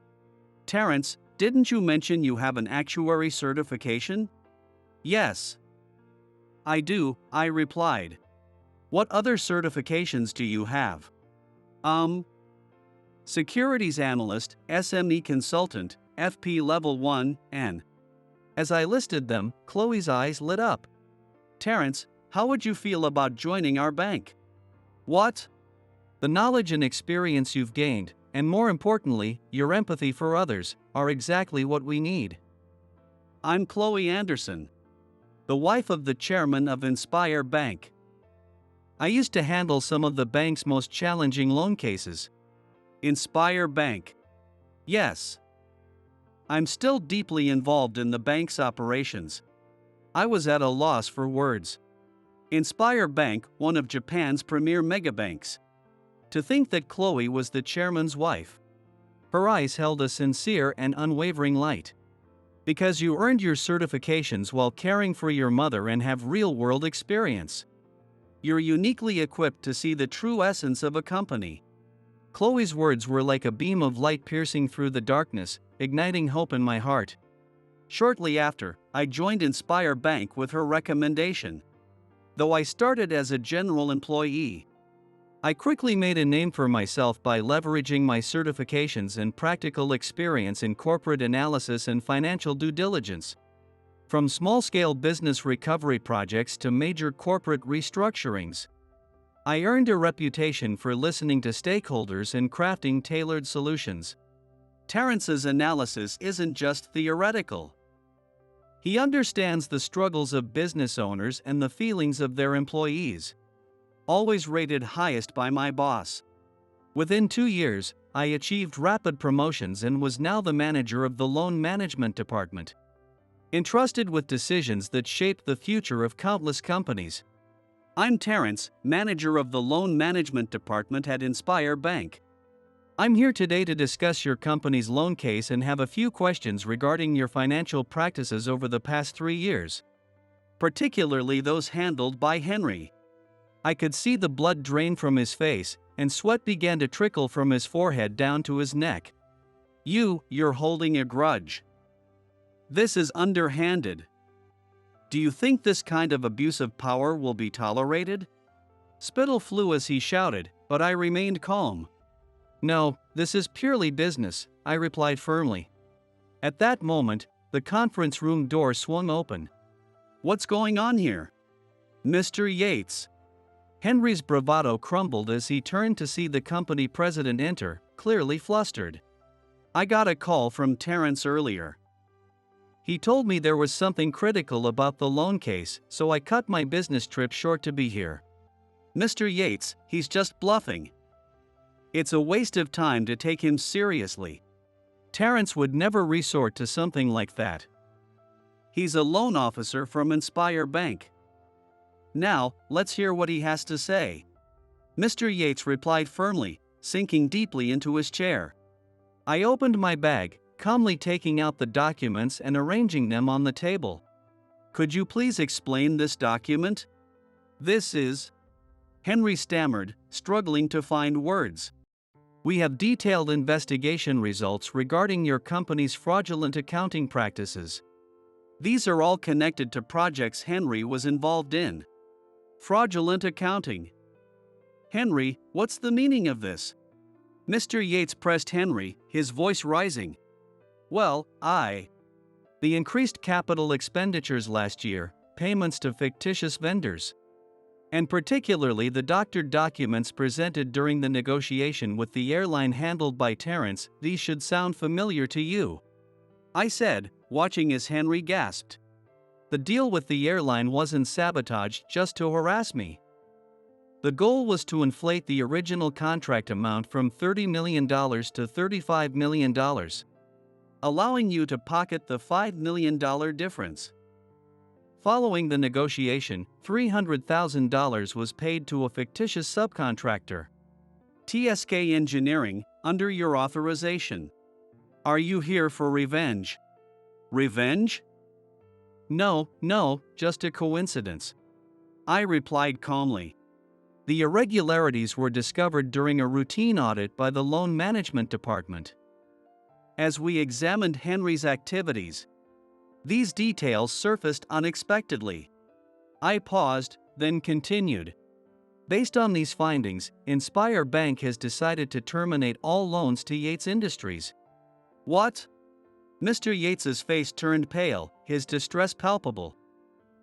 Terrence, didn't you mention you have an actuary certification? Yes. I do, I replied. What other certifications do you have? Securities Analyst, SME Consultant, FP Level 1, N. As I listed them, Chloe's eyes lit up. Terrence, how would you feel about joining our bank? What? The knowledge and experience you've gained, and more importantly, your empathy for others, are exactly what we need. I'm Chloe Anderson, the wife of the chairman of Inspire Bank. I used to handle some of the bank's most challenging loan cases. Inspire Bank. Yes. I'm still deeply involved in the bank's operations. I was at a loss for words. Inspire Bank, one of Japan's premier megabanks. To think that Chloe was the chairman's wife. Her eyes held a sincere and unwavering light. Because you earned your certifications while caring for your mother and have real-world experience. You're uniquely equipped to see the true essence of a company. Chloe's words were like a beam of light piercing through the darkness, igniting hope in my heart. Shortly after, I joined Inspire Bank with her recommendation. Though I started as a general employee, I quickly made a name for myself by leveraging my certifications and practical experience in corporate analysis and financial due diligence. From small-scale business recovery projects to major corporate restructurings, I earned a reputation for listening to stakeholders and crafting tailored solutions. Terrence's analysis isn't just theoretical. He understands the struggles of business owners and the feelings of their employees. Always rated highest by my boss. Within 2 years, I achieved rapid promotions and was now the manager of the loan management department. Entrusted with decisions that shaped the future of countless companies. I'm Terrence, manager of the loan management department at Inspire Bank. I'm here today to discuss your company's loan case and have a few questions regarding your financial practices over the past 3 years. Particularly those handled by Henry. I could see the blood drain from his face, and sweat began to trickle from his forehead down to his neck. You're holding a grudge. This is underhanded. Do you think this kind of abuse of power will be tolerated? Spittle flew as he shouted, but I remained calm. No, this is purely business, I replied firmly. At that moment, the conference room door swung open. What's going on here? Mr. Yates. Henry's bravado crumbled as he turned to see the company president enter, clearly flustered. I got a call from Terrence earlier. He told me there was something critical about the loan case, so I cut my business trip short to be here. Mr. Yates, he's just bluffing. It's a waste of time to take him seriously. Terrence would never resort to something like that. He's a loan officer from Inspire Bank. Now, let's hear what he has to say. Mr. Yates replied firmly, sinking deeply into his chair. I opened my bag, calmly taking out the documents and arranging them on the table. Could you please explain this document? This is... Henry stammered, struggling to find words. We have detailed investigation results regarding your company's fraudulent accounting practices. These are all connected to projects Henry was involved in. Fraudulent accounting. Henry, what's the meaning of this? Mr. Yates pressed Henry, his voice rising. Well, the increased capital expenditures last year, payments to fictitious vendors, and particularly the doctored documents presented during the negotiation with the airline handled by Terrence, these should sound familiar to you. I said, watching as Henry gasped. The deal with the airline wasn't sabotaged just to harass me. The goal was to inflate the original contract amount from $30 million to $35 million, allowing you to pocket the $5 million difference. Following the negotiation, $300,000 was paid to a fictitious subcontractor, TSK Engineering, under your authorization. Are you here for revenge? Revenge? No, just a coincidence. I replied calmly. The irregularities were discovered during a routine audit by the loan management department. As we examined Henry's activities, these details surfaced unexpectedly. I paused, then continued. Based on these findings, Inspire Bank has decided to terminate all loans to Yates Industries. What? Mr. Yates's face turned pale, his distress palpable.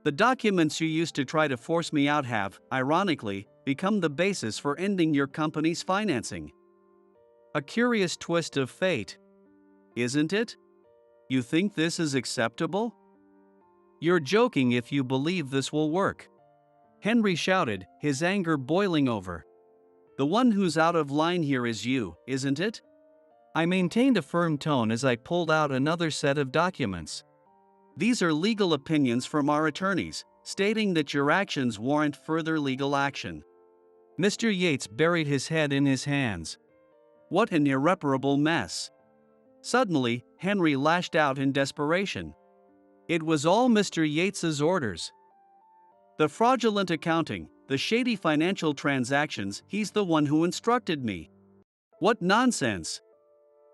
The documents you used to try to force me out have, ironically, become the basis for ending your company's financing. A curious twist of fate, isn't it? You think this is acceptable? You're joking if you believe this will work. Henry shouted, his anger boiling over. The one who's out of line here is you, isn't it? I maintained a firm tone as I pulled out another set of documents. These are legal opinions from our attorneys, stating that your actions warrant further legal action. Mr. Yates buried his head in his hands. What an irreparable mess. Suddenly, Henry lashed out in desperation. It was all Mr. Yates's orders. The fraudulent accounting, the shady financial transactions, he's the one who instructed me. What nonsense!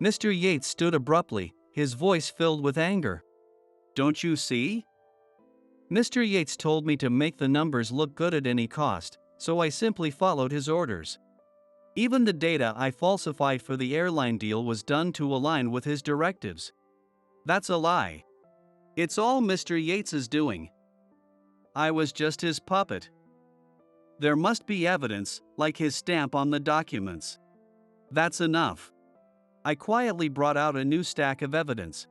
Mr. Yates stood abruptly, his voice filled with anger. Don't you see? Mr. Yates told me to make the numbers look good at any cost, so I simply followed his orders. Even the data I falsified for the airline deal was done to align with his directives. That's a lie. It's all Mr. Yates's doing. I was just his puppet. There must be evidence, like his stamp on the documents. That's enough. I quietly brought out a new stack of evidence.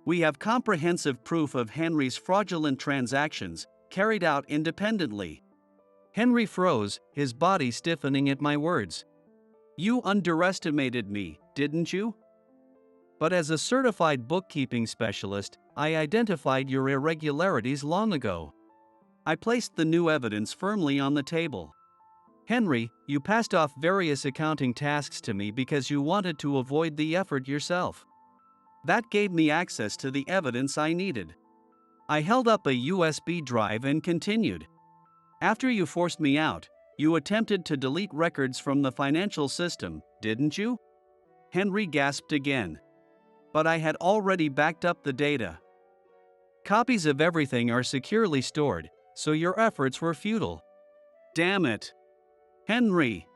We have comprehensive proof of Henry's fraudulent transactions, carried out independently. Henry froze, his body stiffening at my words. You underestimated me, didn't you? But as a certified bookkeeping specialist, I identified your irregularities long ago. I placed the new evidence firmly on the table. Henry, you passed off various accounting tasks to me because you wanted to avoid the effort yourself. That gave me access to the evidence I needed. I held up a USB drive and continued. After you forced me out, you attempted to delete records from the financial system, didn't you? Henry gasped again. But I had already backed up the data. Copies of everything are securely stored, so your efforts were futile. Damn it. Henry.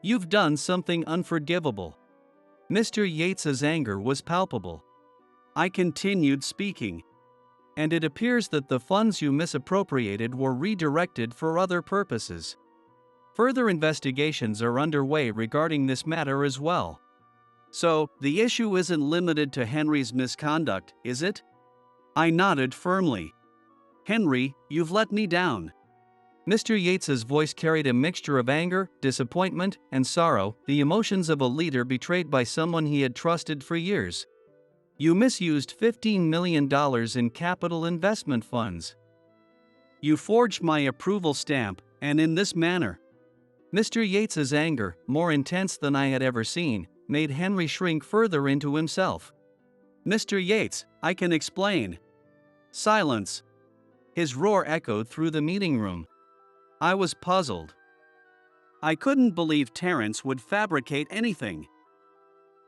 You've done something unforgivable. Mr. Yates's anger was palpable. I continued speaking. And it appears that the funds you misappropriated were redirected for other purposes. Further investigations are underway regarding this matter as well. So, the issue isn't limited to Henry's misconduct, is it? I nodded firmly. Henry, you've let me down. Mr. Yates's voice carried a mixture of anger, disappointment, and sorrow, the emotions of a leader betrayed by someone he had trusted for years. You misused $15 million in capital investment funds. You forged my approval stamp, and in this manner. Mr. Yates's anger, more intense than I had ever seen, made Henry shrink further into himself. Mr. Yates, I can explain. Silence. His roar echoed through the meeting room. I was puzzled. I couldn't believe Terrence would fabricate anything.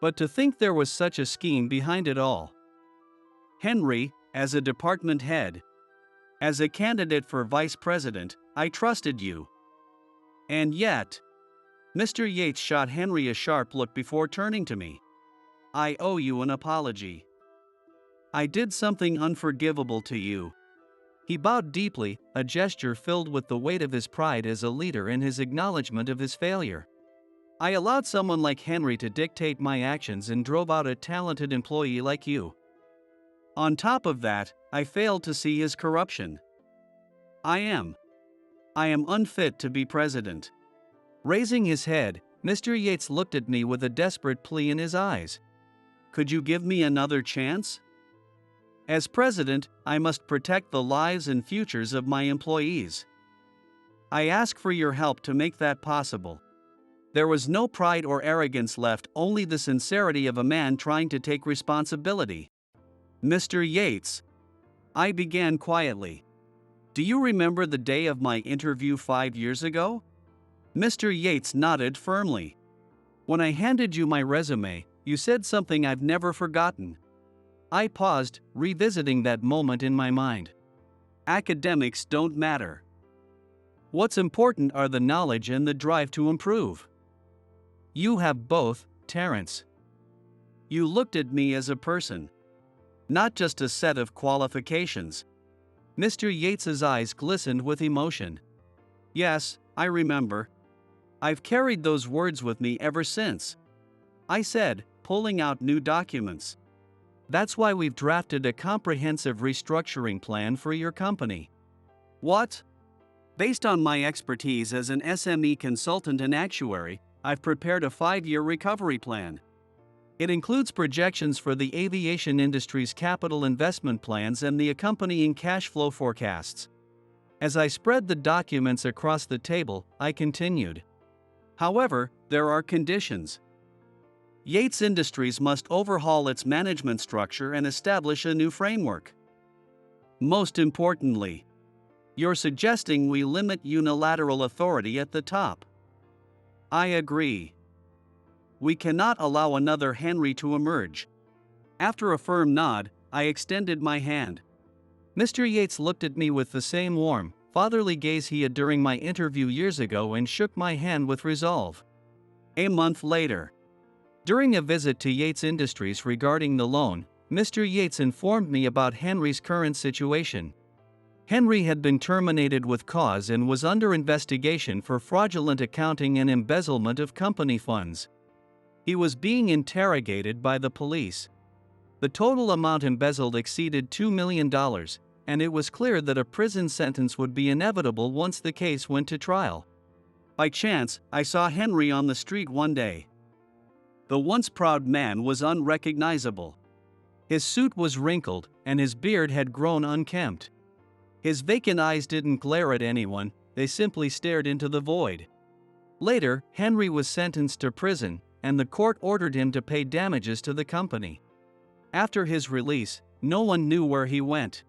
But to think there was such a scheme behind it all. Henry, as a department head, as a candidate for vice president, I trusted you. And yet, Mr. Yates shot Henry a sharp look before turning to me. I owe you an apology. I did something unforgivable to you. He bowed deeply, a gesture filled with the weight of his pride as a leader and his acknowledgement of his failure. I allowed someone like Henry to dictate my actions and drove out a talented employee like you. On top of that, I failed to see his corruption. I am unfit to be president. Raising his head, Mr. Yates looked at me with a desperate plea in his eyes. Could you give me another chance? As president, I must protect the lives and futures of my employees. I ask for your help to make that possible. There was no pride or arrogance left, only the sincerity of a man trying to take responsibility. Mr. Yates, I began quietly. Do you remember the day of my interview 5 years ago? Mr. Yates nodded firmly. When I handed you my resume, you said something I've never forgotten. I paused, revisiting that moment in my mind. Academics don't matter. What's important are the knowledge and the drive to improve. You have both, Terrence. You looked at me as a person, not just a set of qualifications. Mr. Yates's eyes glistened with emotion. Yes, I remember. I've carried those words with me ever since. I said, pulling out new documents. That's why we've drafted a comprehensive restructuring plan for your company. What? Based on my expertise as an SME consultant and actuary, I've prepared a 5-year recovery plan. It includes projections for the aviation industry's capital investment plans and the accompanying cash flow forecasts. As I spread the documents across the table, I continued. However, there are conditions. Yates Industries must overhaul its management structure and establish a new framework. Most importantly, you're suggesting we limit unilateral authority at the top. I agree. We cannot allow another Henry to emerge. After a firm nod, I extended my hand. Mr. Yates looked at me with the same warm, fatherly gaze he had during my interview years ago and shook my hand with resolve. A month later, during a visit to Yates Industries regarding the loan, Mr. Yates informed me about Henry's current situation. Henry had been terminated with cause and was under investigation for fraudulent accounting and embezzlement of company funds. He was being interrogated by the police. The total amount embezzled exceeded $2 million, and it was clear that a prison sentence would be inevitable once the case went to trial. By chance, I saw Henry on the street one day. The once proud man was unrecognizable. His suit was wrinkled, and his beard had grown unkempt. His vacant eyes didn't glare at anyone, they simply stared into the void. Later, Henry was sentenced to prison, and the court ordered him to pay damages to the company. After his release, no one knew where he went.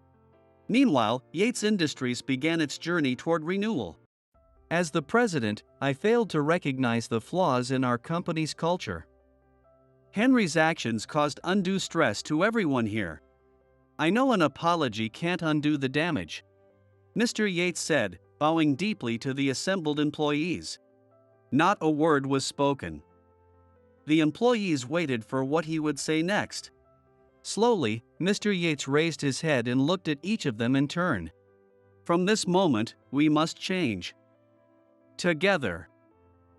Meanwhile, Yates Industries began its journey toward renewal. As the president, I failed to recognize the flaws in our company's culture. Henry's actions caused undue stress to everyone here. I know an apology can't undo the damage, Mr. Yates said, bowing deeply to the assembled employees. Not a word was spoken. The employees waited for what he would say next. Slowly, Mr. Yates raised his head and looked at each of them in turn. From this moment, we must change. Together.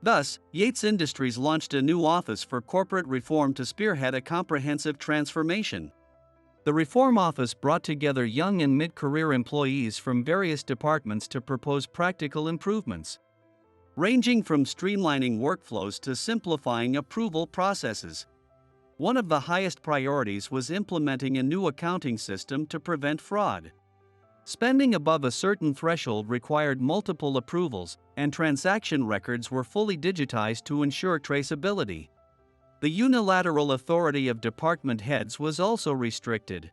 Thus, Yates Industries launched a new office for corporate reform to spearhead a comprehensive transformation. The Reform Office brought together young and mid-career employees from various departments to propose practical improvements, ranging from streamlining workflows to simplifying approval processes. One of the highest priorities was implementing a new accounting system to prevent fraud. Spending above a certain threshold required multiple approvals, and transaction records were fully digitized to ensure traceability. The unilateral authority of department heads was also restricted.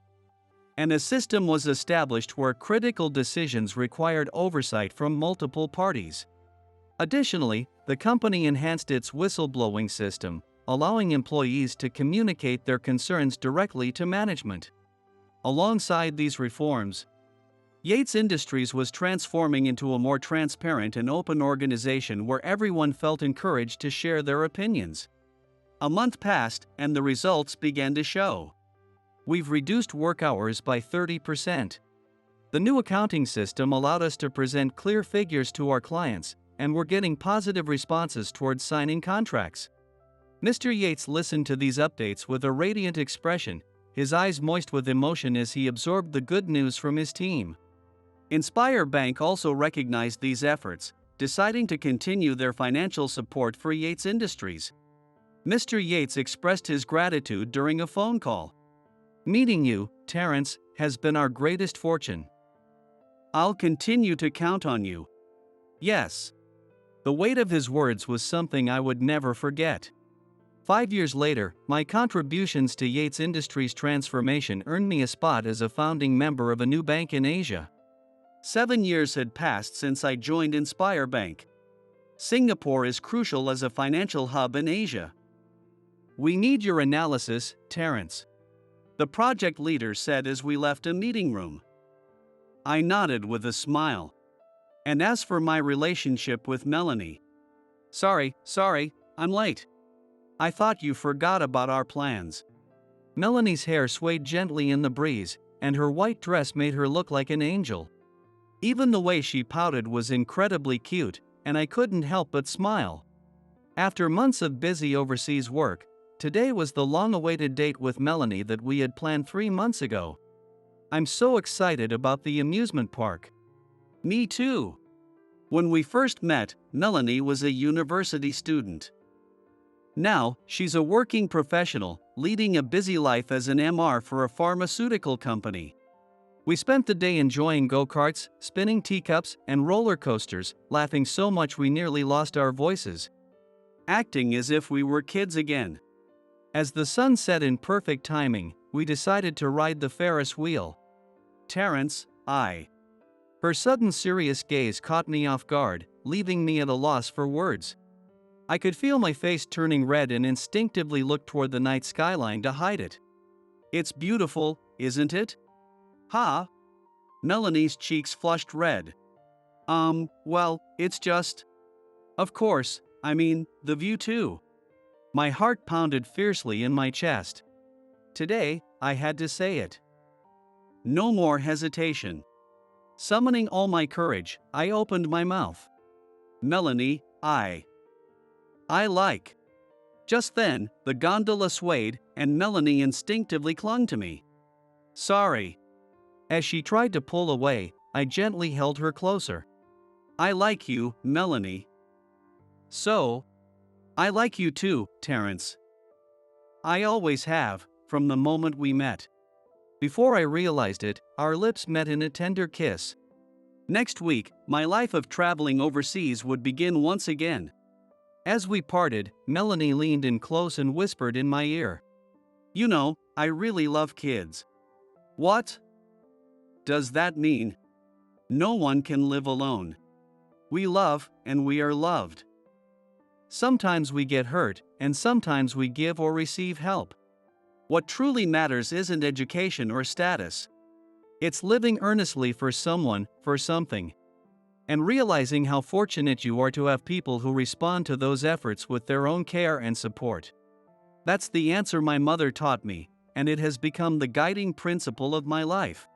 And a system was established where critical decisions required oversight from multiple parties. Additionally, the company enhanced its whistleblowing system, allowing employees to communicate their concerns directly to management. Alongside these reforms, Yates Industries was transforming into a more transparent and open organization where everyone felt encouraged to share their opinions. A month passed, and the results began to show. We've reduced work hours by 30%. The new accounting system allowed us to present clear figures to our clients, and we're getting positive responses towards signing contracts. Mr. Yates listened to these updates with a radiant expression, his eyes moist with emotion as he absorbed the good news from his team. Inspire Bank also recognized these efforts, deciding to continue their financial support for Yates Industries. Mr. Yates expressed his gratitude during a phone call. "Meeting you, Terrence, has been our greatest fortune. I'll continue to count on you." Yes. The weight of his words was something I would never forget. 5 years later, my contributions to Yates Industries' transformation earned me a spot as a founding member of a new bank in Asia. 7 years had passed since I joined Inspire Bank. Singapore is crucial as a financial hub in Asia. "We need your analysis, Terrence," the project leader said as we left a meeting room. I nodded with a smile. "And as for my relationship with Melanie, Sorry, I'm late. I thought you forgot about our plans." Melanie's hair swayed gently in the breeze, and her white dress made her look like an angel. Even the way she pouted was incredibly cute, and I couldn't help but smile. After months of busy overseas work, today was the long-awaited date with Melanie that we had planned 3 months ago. I'm so excited about the amusement park. Me too. When we first met, Melanie was a university student. Now, she's a working professional, leading a busy life as an MR for a pharmaceutical company. We spent the day enjoying go-karts, spinning teacups, and roller coasters, laughing so much we nearly lost our voices, acting as if we were kids again. As the sun set in perfect timing, we decided to ride the Ferris wheel. "Terrence, Her sudden serious gaze caught me off guard, leaving me at a loss for words. I could feel my face turning red and instinctively looked toward the night skyline to hide it. "It's beautiful, isn't it?" "Ha?" Melanie's cheeks flushed red. Well, it's just... Of course, I mean, the view too." My heart pounded fiercely in my chest. Today, I had to say it. No more hesitation. Summoning all my courage, I opened my mouth. "Melanie, I like." Just then, the gondola swayed, and Melanie instinctively clung to me. "Sorry." As she tried to pull away, I gently held her closer. "I like you, Melanie." "So? I like you too, Terrence." "I always have, from the moment we met." Before I realized it, our lips met in a tender kiss. Next week, my life of traveling overseas would begin once again. As we parted, Melanie leaned in close and whispered in my ear, "You know, I really love kids." "What does that mean?" "No one can live alone. We love, and we are loved. Sometimes we get hurt, and sometimes we give or receive help. What truly matters isn't education or status. It's living earnestly for someone, for something. And realizing how fortunate you are to have people who respond to those efforts with their own care and support. That's the answer my mother taught me, and it has become the guiding principle of my life.